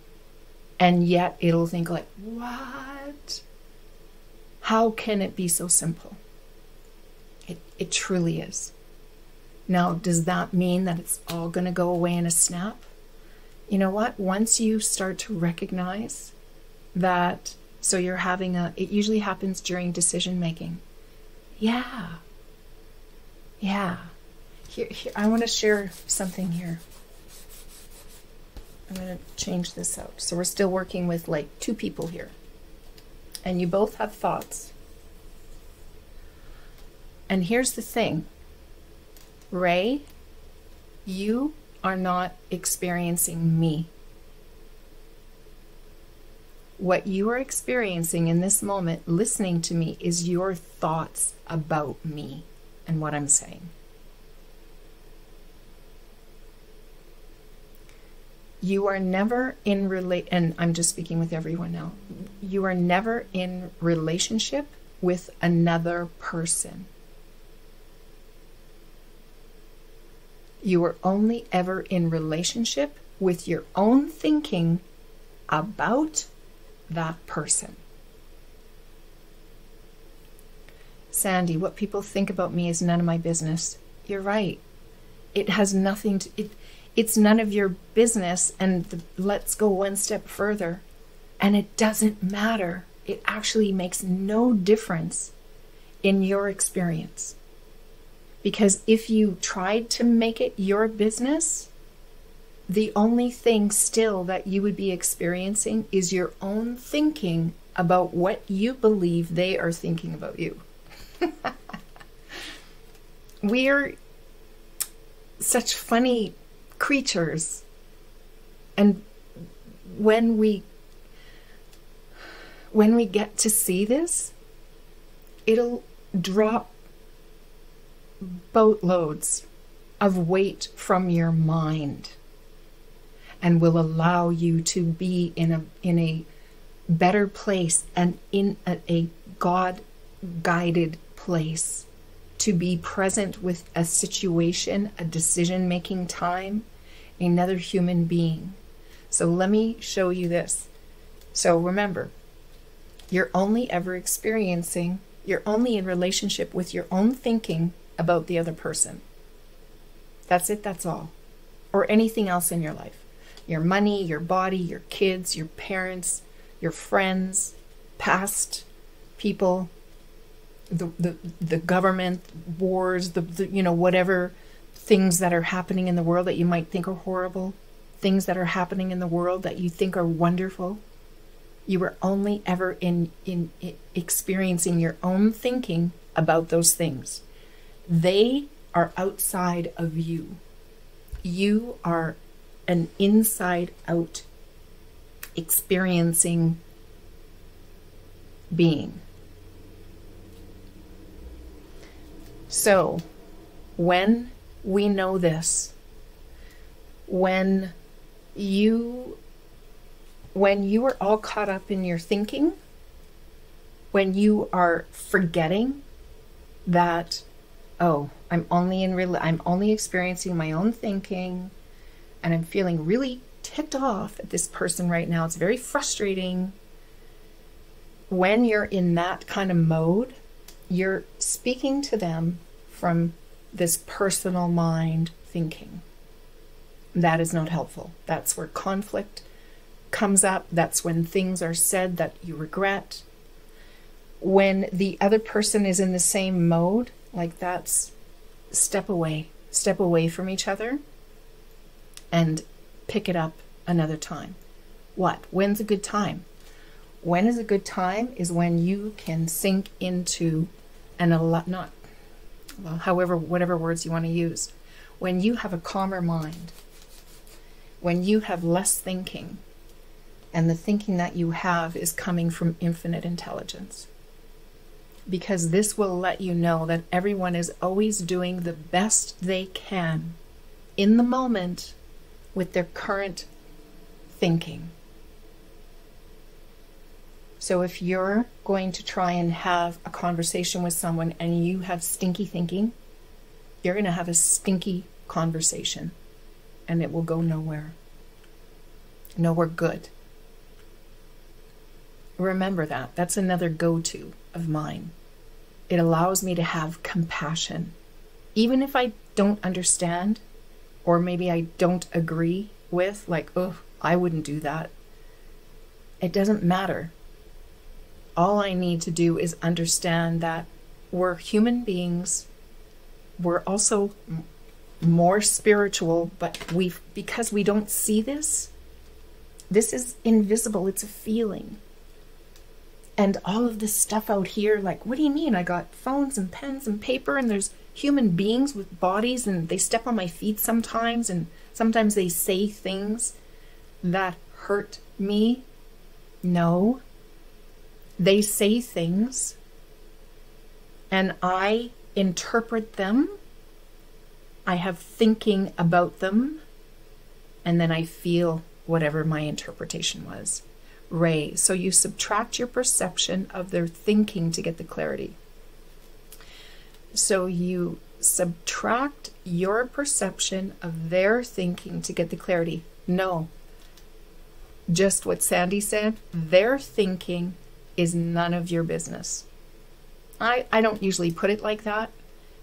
And yet it'll think like, what? How can it be so simple? It truly is. Now, does that mean that it's all going to go away in a snap? You know what? Once you start to recognize that, so you're having it usually happens during decision making. Yeah. Here, I want to share something here. I'm going to change this out. So we're still working with like two people here. And you both have thoughts. And here's the thing. Ray, you are not experiencing me. What you are experiencing in this moment, listening to me, is your thoughts about me and what I'm saying. You are never in and I'm just speaking with everyone now. You are never in relationship with another person. You are only ever in relationship with your own thinking about that person. Sandy, what people think about me is none of my business. You're right. It has nothing to... It's none of your business, and let's go one step further. And it doesn't matter. It actually makes no difference in your experience. Because if you tried to make it your business, the only thing still that you would be experiencing is your own thinking about what you believe they are thinking about you. We're such funny creatures, and when we get to see this, it'll drop boatloads of weight from your mind and will allow you to be in a better place and in a God-guided place, to be present with a situation, a decision-making time, another human being. So let me show you this. So remember, you're only ever experiencing, you're only in relationship with your own thinking about the other person. That's it, that's all. Or anything else in your life. Your money, your body, your kids, your parents, your friends, past people, the government, wars, whatever things that are happening in the world that you might think are horrible, things that are happening in the world that you think are wonderful. You were only ever in experiencing your own thinking about those things. They are outside of you. You are an inside-out experiencing being. So, when we know this, when you are all caught up in your thinking, when you are forgetting that, oh, I'm only experiencing my own thinking, and I'm feeling really ticked off at this person right now. It's very frustrating. When you're in that kind of mode, you're speaking to them from this personal mind thinking. That is not helpful. That's where conflict comes up. That's when things are said that you regret. When the other person is in the same mode, like that's step away from each other and pick it up another time. What? When's a good time? When is a good time is when you can sink into whatever words you want to use. When you have a calmer mind, when you have less thinking, and the thinking that you have is coming from infinite intelligence. Because this will let you know that everyone is always doing the best they can in the moment with their current thinking. So if you're going to try and have a conversation with someone and you have stinky thinking, you're going to have a stinky conversation and it will go nowhere good. Remember that. That's another go-to of mine. It allows me to have compassion. Even if I don't understand, or maybe I don't agree with, like, oh, I wouldn't do that. It doesn't matter. All I need to do is understand that we're human beings. We're also more spiritual, but because we don't see this is invisible. It's a feeling. And all of this stuff out here, like, what do you mean? I got phones and pens and paper, and there's human beings with bodies, and they step on my feet sometimes, and sometimes they say things that hurt me. No. They say things, and I interpret them. I have thinking about them, and then I feel whatever my interpretation was. Ray. So you subtract your perception of their thinking to get the clarity. So you subtract your perception of their thinking to get the clarity. No. Just what Sandy said, their thinking is none of your business. I don't usually put it like that.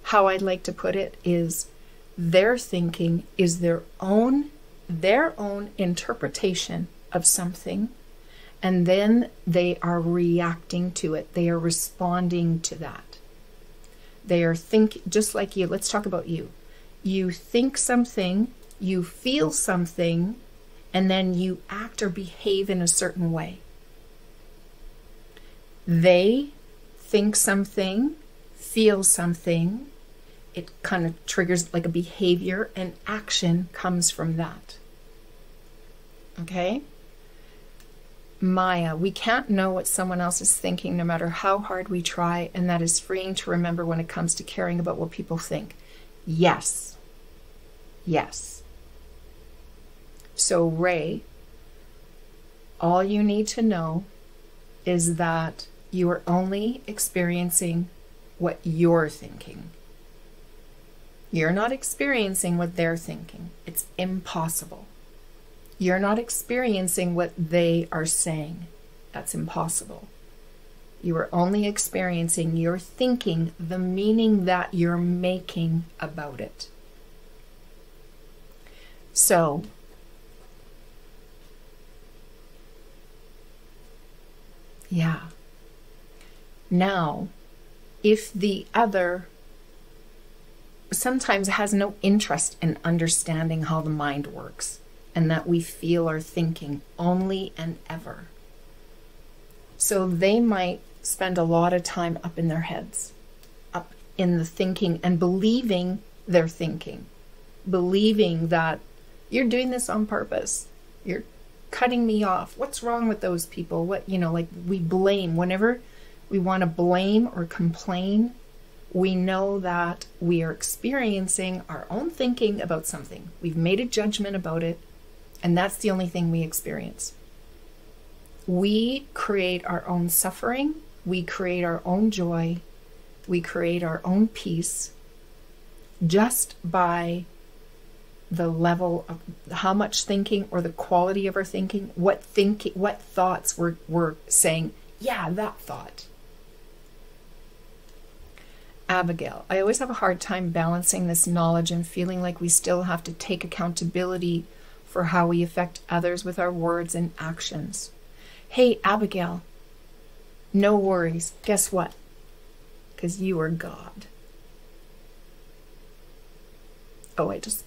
How I'd like to put it is their thinking is their own interpretation of something, and then they are reacting to it. They are responding to that. They are just like you. Let's talk about you. You think something, you feel something, and then you act or behave in a certain way. They think something, feel something, it kind of triggers like a behavior, and action comes from that. Okay? Maya, we can't know what someone else is thinking no matter how hard we try, and that is freeing to remember when it comes to caring about what people think. Yes. Yes. So Ray, all you need to know is that you are only experiencing what you're thinking. You're not experiencing what they're thinking. It's impossible. You're not experiencing what they are saying. That's impossible. You are only experiencing your thinking, the meaning that you're making about it. So, yeah. Now, if the other sometimes has no interest in understanding how the mind works and that we feel our thinking only and ever, so they might spend a lot of time up in their heads, up in the thinking and believing their thinking, believing that you're doing this on purpose. You're cutting me off. What's wrong with those people? What, like we blame. Whenever we want to blame or complain, we know that we are experiencing our own thinking about something. We've made a judgment about it, and that's the only thing we experience. We create our own suffering. We create our own joy. We create our own peace just by the level of how much thinking or the quality of our thinking, what thoughts we're saying, yeah, that thought. Abigail, I always have a hard time balancing this knowledge and feeling like we still have to take accountability for how we affect others with our words and actions. Hey, Abigail, no worries. Guess what? Because you are God. Oh, I just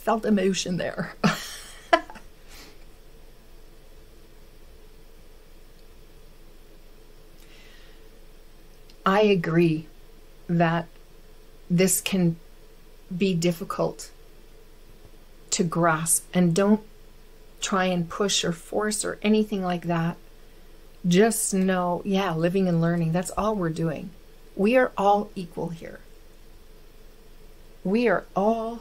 felt emotion there. I agree that this can be difficult to grasp, and don't try and push or force or anything like that. Just know, yeah, living and learning, that's all we're doing. We are all equal here. We are all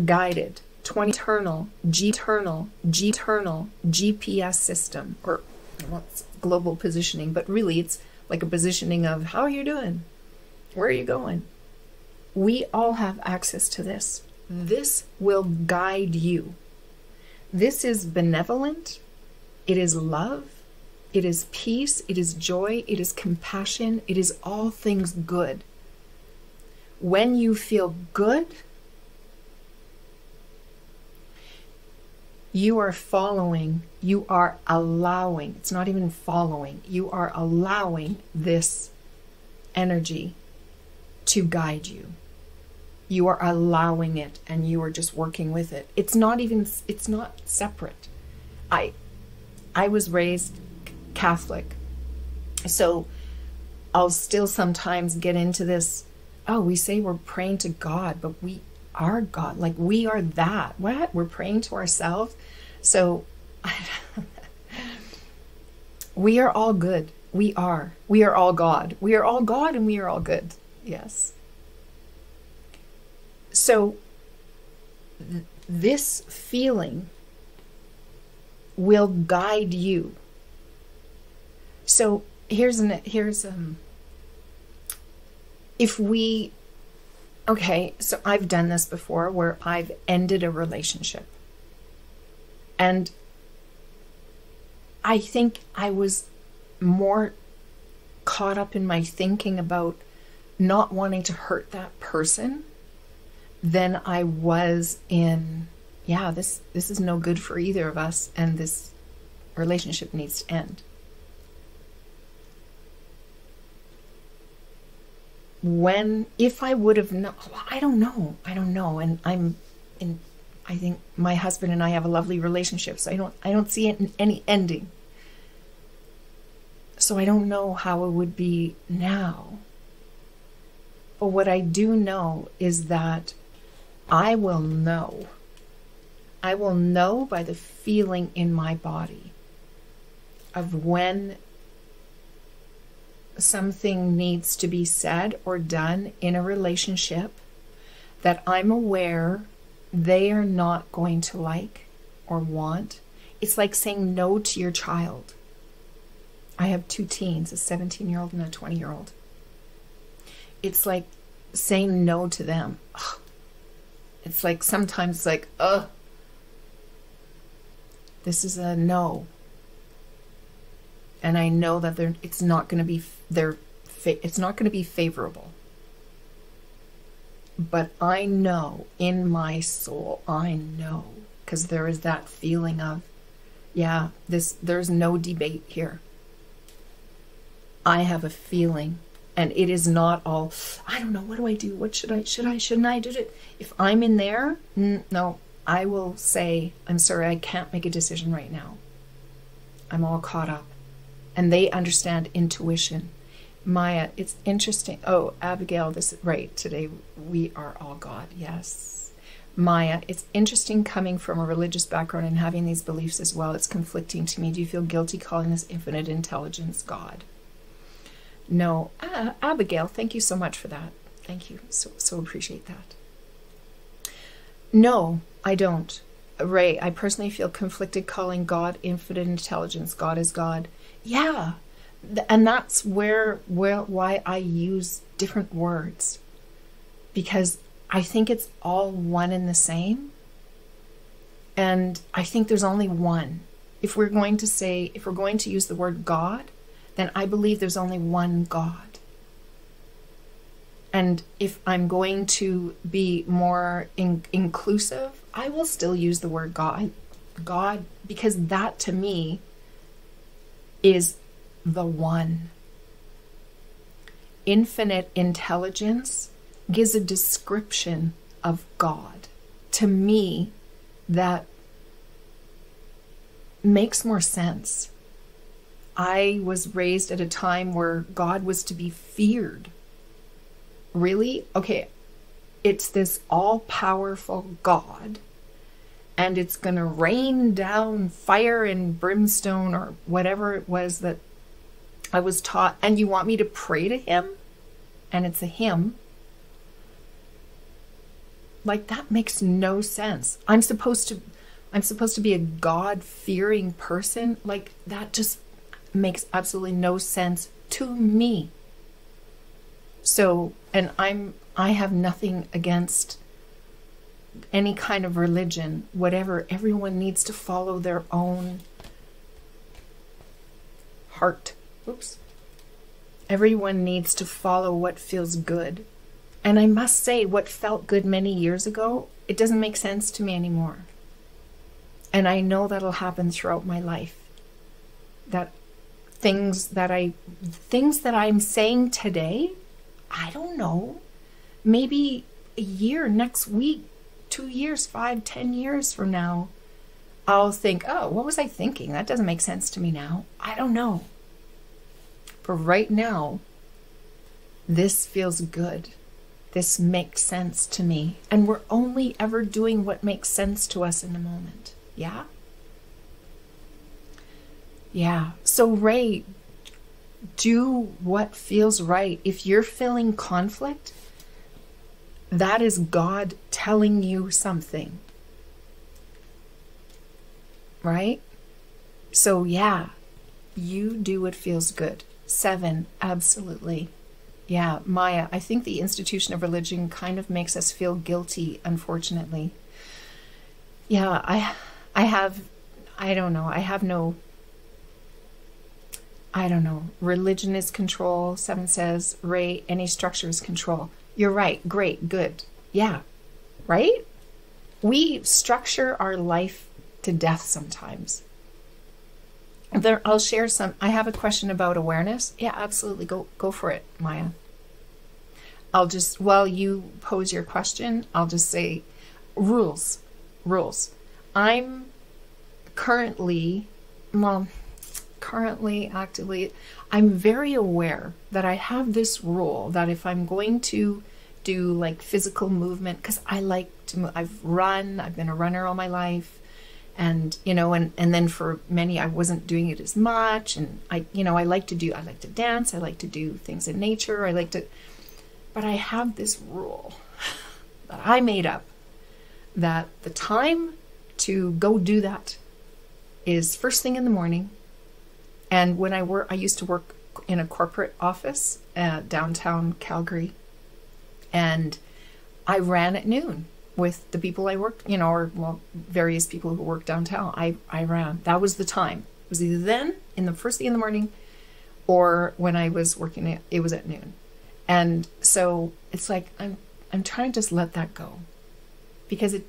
guided 20 eternal GPS system, or well, it's global positioning, but really it's like a positioning of how are you doing? Where are you going? We all have access to this. This will guide you. This is benevolent. It is love. It is peace. It is joy. It is compassion. It is all things good. When you feel good, you are following, you are allowing, it's not even following, you are allowing this energy to guide you. You are allowing it, and you are just working with it. It's not separate. I was raised Catholic, so I'll still sometimes get into this, oh, we say we're praying to God, but we are God. Like, we are that. What? We're praying to ourselves? So, we are all good. We are. We are all God. We are all God, and we are all good. Yes. So, this feeling will guide you. if we, okay, so I've done this before where I've ended a relationship. And I think I was more caught up in my thinking about not wanting to hurt that person than I was in, yeah, this is no good for either of us, and this relationship needs to end. If I would have known, I don't know. And I think my husband and I have a lovely relationship, so I don't see it in any ending. So I don't know how it would be now. But what I do know is that I will know by the feeling in my body of when something needs to be said or done in a relationship that I'm aware they are not going to like or want. It's like saying no to your child. I have 2 teens, a 17-year-old and a 20-year-old. It's like saying no to them. Ugh. It's like sometimes like, this is a no. And I know that it's not going to be it's not going to be favorable. But I know in my soul, I know, because there is that feeling of, yeah, there's no debate here. I have a feeling, and it is not all, I don't know, what do I do? What shouldn't I do it? If I'm in there, no, I will say, I'm sorry, I can't make a decision right now. I'm all caught up. And they understand intuition. Maya, it's interesting. Oh, Abigail, this is right. Today we are all God. Yes. Maya, it's interesting coming from a religious background and having these beliefs as well. It's conflicting to me. Do you feel guilty calling this infinite intelligence God? No. Abigail, thank you so much for that. Thank you. So appreciate that. No, I don't. Ray, I personally feel conflicted calling God infinite intelligence. God is God. Yeah. And that's why I use different words, because I think it's all one and the same. And I think there's only one. If we're going to use the word God, then I believe there's only one God. And if I'm going to be more inclusive, I will still use the word God, because that to me is the one. Infinite intelligence gives a description of God. To me, that makes more sense. I was raised at a time where God was to be feared. Really? Okay, it's this all-powerful God, and it's going to rain down fire and brimstone or whatever it was that I was taught, and you want me to pray to him, and it's a hymn. Like, that makes no sense. I'm supposed to be a God-fearing person. Like, that just makes absolutely no sense to me. So, and I have nothing against any kind of religion, whatever. Everyone needs to follow their own heart. Oops. Everyone needs to follow what feels good. And I must say, what felt good many years ago, it doesn't make sense to me anymore. And I know that'll happen throughout my life. That things that I'm saying today, I don't know, maybe a year, next week, 2 years, 5, 10 years from now, I'll think, oh, what was I thinking? That doesn't make sense to me now. I don't know. But right now, this feels good. This makes sense to me. And we're only ever doing what makes sense to us in the moment. Yeah? Yeah. So Ray, do what feels right. If you're feeling conflict, that is God telling you something. Right? So yeah, you do what feels good. 7, absolutely. Yeah, Maya, I think the institution of religion kind of makes us feel guilty, unfortunately. Yeah, I have, I don't know, I don't know. Religion is control. Seven says, Ray, any structure is control. You're right. Great. Good. Yeah. Right? We structure our life to death sometimes. I'll share some. I have a question about awareness. Yeah, absolutely. Go for it, Maya. I'll just, while you pose your question, I'll just say rules. I'm actively, I'm very aware that I have this rule that if I'm going to do like physical movement, because I like to move, I've been a runner all my life, and then for many I wasn't doing it as much, and I like to dance, I like to do things in nature, but I have this rule that I made up, that the time to go do that is first thing in the morning. And when I used to work in a corporate office at downtown Calgary, and I ran at noon with the people I worked, various people who work downtown. I ran. That was the time. It was either then, in the first thing in the morning, or when I was working, it was at noon. And so it's like I'm trying to just let that go, because it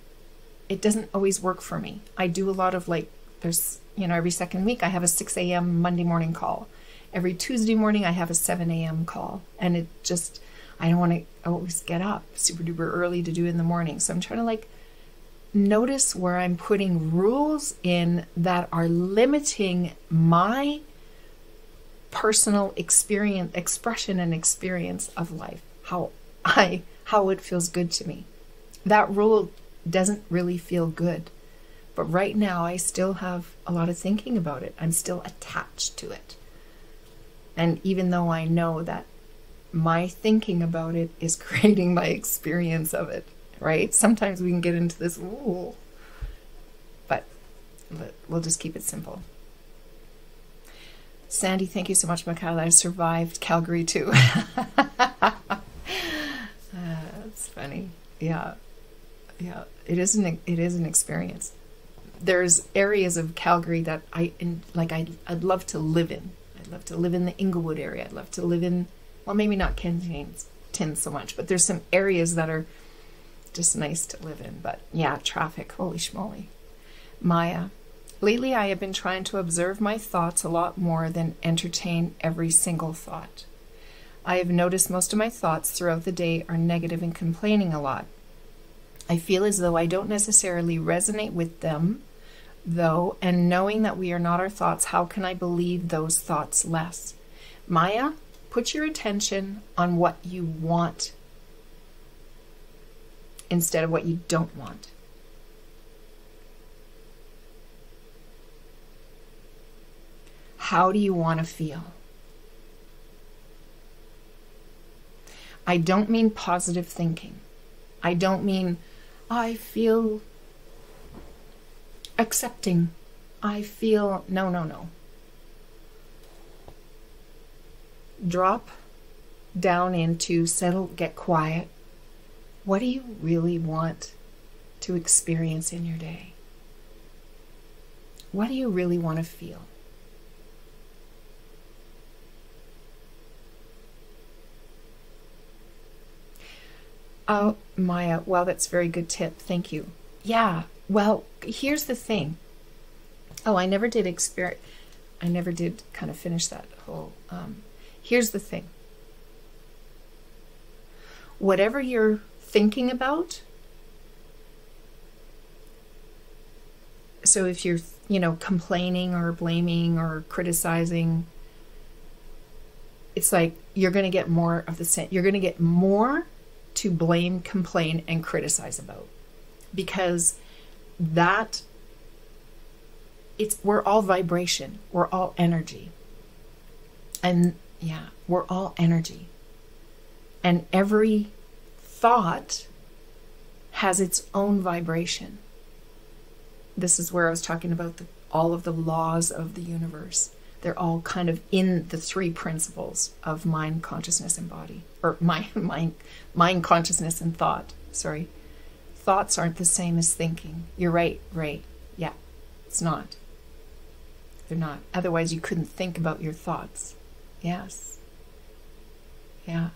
doesn't always work for me. I do a lot of there's, every second week I have a 6 a.m. Monday morning call. Every Tuesday morning I have a 7 a.m. call. And I don't want to always get up super duper early to do it in the morning. So I'm trying to notice where I'm putting rules in that are limiting my personal expression and experience of life, how it feels good to me. That rule doesn't really feel good. But right now, I still have a lot of thinking about it. I'm still attached to it. And even though I know that my thinking about it is creating my experience of it, right? Sometimes we can get into this, ooh, but we'll just keep it simple. Sandy, thank you so much, Michaela. I survived Calgary too. That's funny. Yeah. It is an experience. There's areas of Calgary that I'd love to live in. I'd love to live in the Inglewood area. I'd love to live in, well, maybe not Kensington so much, but there's some areas that are just nice to live in. But yeah, traffic, holy schmoly. Maya, lately I have been trying to observe my thoughts a lot more than entertain every single thought. I have noticed most of my thoughts throughout the day are negative and complaining a lot. I feel as though I don't necessarily resonate with them, though, and knowing that we are not our thoughts, how can I believe those thoughts less? Maya, put your attention on what you want instead of what you don't want. How do you want to feel? I don't mean positive thinking. I don't mean I feel accepting. I feel, no. Drop down into settle, get quiet. What do you really want to experience in your day? What do you really want to feel? Oh, Maya, well, that's a very good tip. Thank you. Yeah, well, here's the thing. Oh, I never did kind of finish that whole, here's the thing. Whatever you're thinking about, so if you're, complaining or blaming or criticizing, it's like you're going to get more of the same. You're going to get more to blame, complain, and criticize about, because we're all vibration, we're all energy, and we're all energy, and every thought has its own vibration. This is where I was talking about all of the laws of the universe. They're all kind of in the three principles of mind, consciousness, and body. Or mind, consciousness, and thought. Sorry. Thoughts aren't the same as thinking. You're right, Ray. Yeah, it's not. They're not. Otherwise, you couldn't think about your thoughts. Yes. Yeah.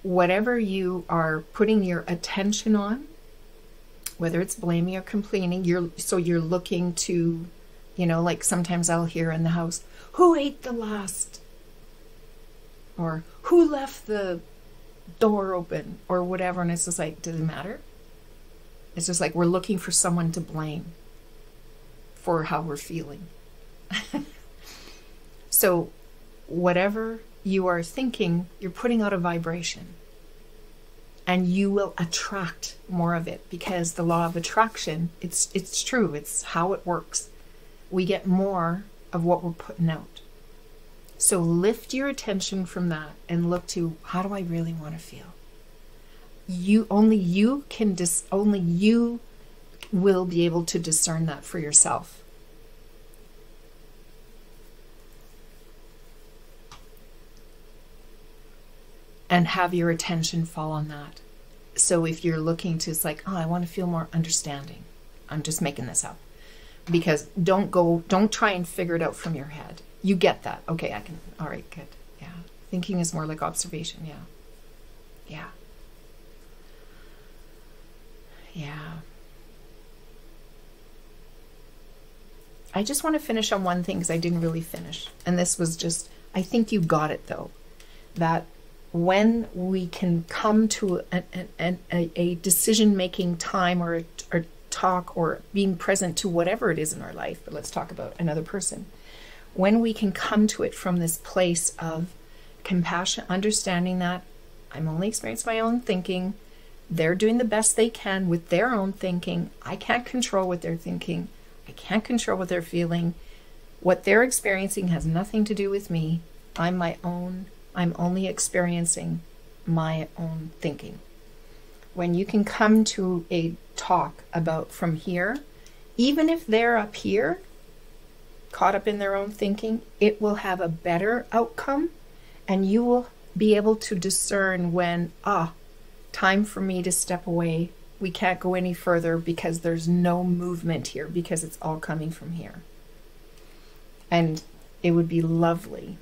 Whatever you are putting your attention on, whether it's blaming or complaining, you're looking to, like sometimes I'll hear in the house, who ate the last? Or who left the door open? Or whatever. And it's just like, does it matter? It's just like we're looking for someone to blame for how we're feeling. So whatever you are thinking, you're putting out a vibration. And you will attract more of it, because the law of attraction, it's true. It's how it works. We get more of what we're putting out. So lift your attention from that and look to, how do I really want to feel? Only you will be able to discern that for yourself. And have your attention fall on that. So if you're looking to, it's like, oh, I want to feel more understanding. I'm just making this up. Because don't try and figure it out from your head. You get that. Okay, I can, all right, good. Yeah. Thinking is more like observation. Yeah. Yeah. Yeah. I just want to finish on one thing because I didn't really finish. And this was just, I think you got it though. That when we can come to a decision-making time or talk or being present to whatever it is in our life, but let's talk about another person. When we can come to it from this place of compassion, understanding that I'm only experiencing my own thinking, they're doing the best they can with their own thinking, I can't control what they're thinking, I can't control what they're feeling, what they're experiencing has nothing to do with me, I'm only experiencing my own thinking. When you can come to a talk about from here, even if they're up here, caught up in their own thinking, it will have a better outcome, and you will be able to discern when, time for me to step away. We can't go any further because there's no movement here, because it's all coming from here. And it would be lovely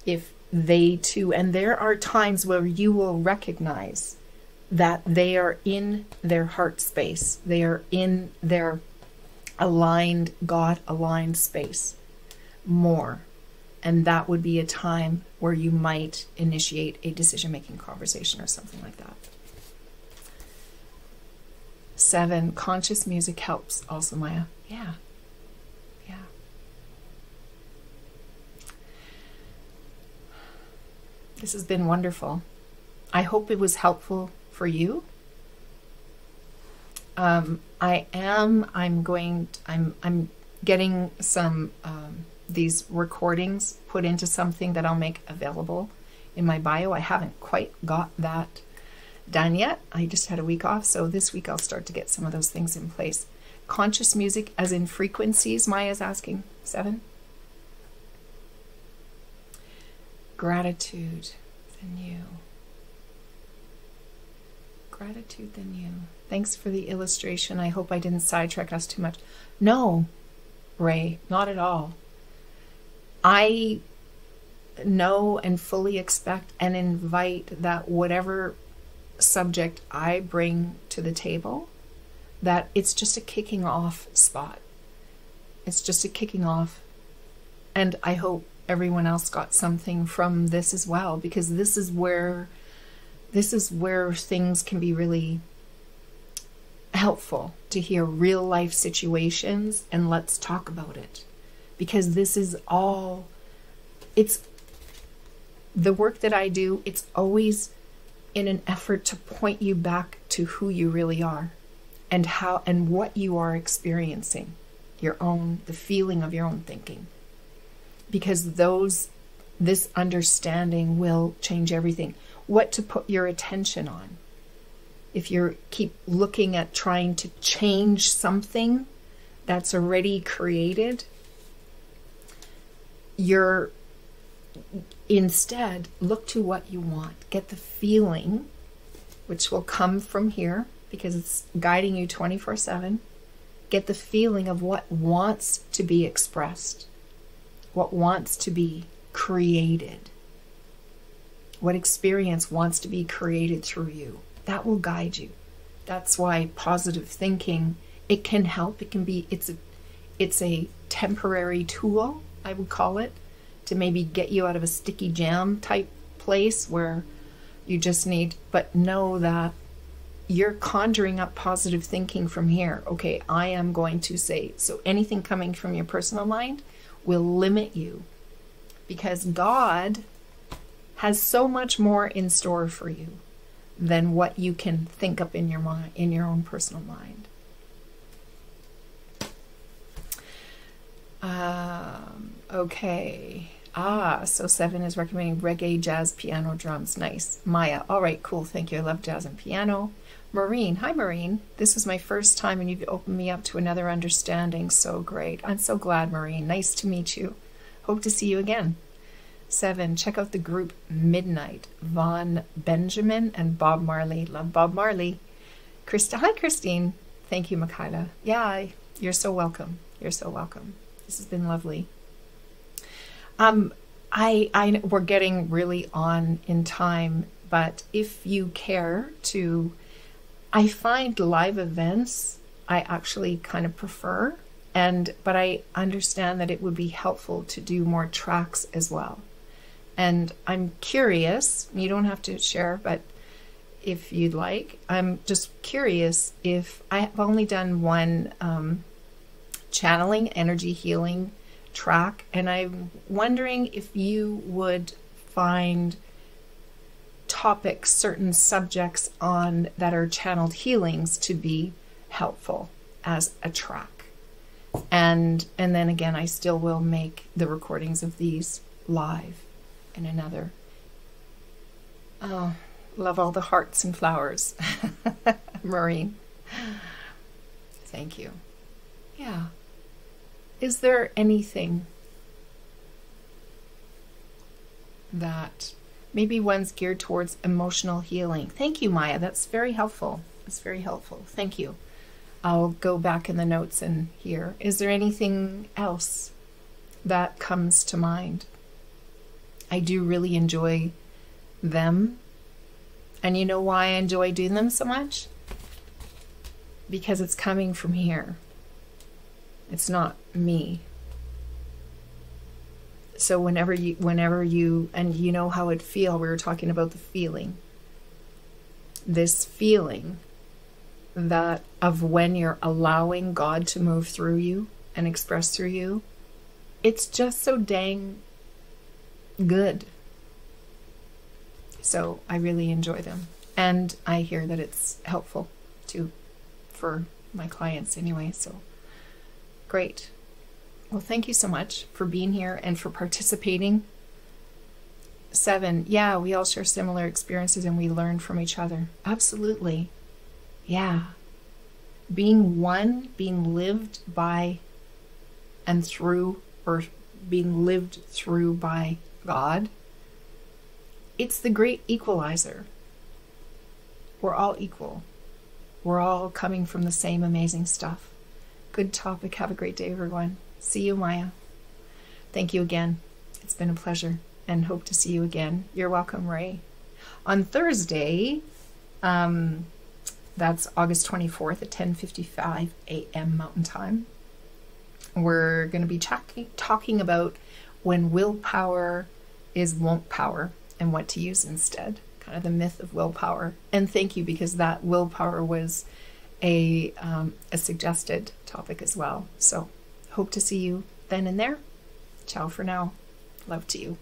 if they too, and there are times where you will recognize that they are in their heart space. They are in their aligned, God-aligned space more. And that would be a time where you might initiate a decision-making conversation or something like that. 7, conscious music helps also, Maya. Yeah. Yeah. This has been wonderful. I hope it was helpful for you. I'm getting some these recordings put into something that I'll make available in my bio. I haven't quite got that done yet. I just had a week off, so this week I'll start to get some of those things in place. Conscious music as in frequencies, Maya's asking. 7. Gratitude than you. Gratitude than you. Thanks for the illustration. I hope I didn't sidetrack us too much. No, Ray, not at all. I know and fully expect and invite that whatever subject I bring to the table, that it's just a kicking off spot. It's just a kicking off. And I hope everyone else got something from this as well, because this is where things can be really helpful, to hear real life situations and let's talk about it. Because this is all, it's the work that I do, it's always in an effort to point you back to who you really are and how and what you are experiencing, the feeling of your own thinking. Because this understanding will change everything. What to put your attention on. if you keep looking at trying to change something that's already created, you're instead look to what you want. Get the feeling, which will come from here because it's guiding you 24/7. Get the feeling of what wants to be expressed, what wants to be created, what experience wants to be created through you. That will guide you. That's why positive thinking, it can help. It can be, it's a temporary tool, I would call it, to maybe get you out of a sticky jam type place where you just need, but know that you're conjuring up positive thinking from here. Okay, I am going to say, so anything coming from your personal mind will limit you because God has so much more in store for you than what you can think up in your mind, in your own personal mind. Okay. So 7 is recommending reggae, jazz, piano, drums. Nice. Maya. All right, cool. Thank you. I love jazz and piano. Maureen. Hi, Maureen. This is my first time and you've opened me up to another understanding. So great. I'm so glad, Maureen. Nice to meet you. Hope to see you again. 7. Check out the group Midnight. Vaughn Benjamin and Bob Marley. Love Bob Marley. Krista. Hi, Christine. Thank you, Michaela. Yeah, you're so welcome. You're so welcome. This has been lovely. We're getting really on in time, but if you care to, I find live events I actually kind of prefer, but I understand that it would be helpful to do more tracks as well. And I'm curious, you don't have to share, but if you'd like, I'm just curious if I have only done one channeling, energy healing track, and I'm wondering if you would find topics, certain subjects on that are channeled healings to be helpful as a track. And then again, I still will make the recordings of these live in another. Oh, love all the hearts and flowers. Maureen. Thank you. Yeah. Is there anything that maybe one's geared towards emotional healing? Thank you, Maya. That's very helpful. That's very helpful. Thank you. I'll go back in the notes and hear. Is there anything else that comes to mind? I do really enjoy them. And you know why I enjoy doing them so much? Because it's coming from here. It's not me. So whenever you, and you know how it feels, we were talking about the feeling. This feeling that of when you're allowing God to move through you and express through you, it's just so dang good. So I really enjoy them. And I hear that it's helpful too for my clients anyway, so great. Well, thank you so much for being here and for participating. 7, yeah, we all share similar experiences and we learn from each other. Absolutely. Yeah. Being one, being lived by and through, or being lived through by God, it's the great equalizer. We're all equal. We're all coming from the same amazing stuff. Good topic. Have a great day, everyone. See you, Maya. Thank you again. It's been a pleasure and hope to see you again. You're welcome, Ray. On Thursday, that's August 24th at 10:55 a.m. Mountain Time, we're going to be talking about when willpower is won't power and what to use instead, kind of the myth of willpower. And thank you, because that willpower was a suggested topic as well. So hope to see you then and there. Ciao for now. Love to you.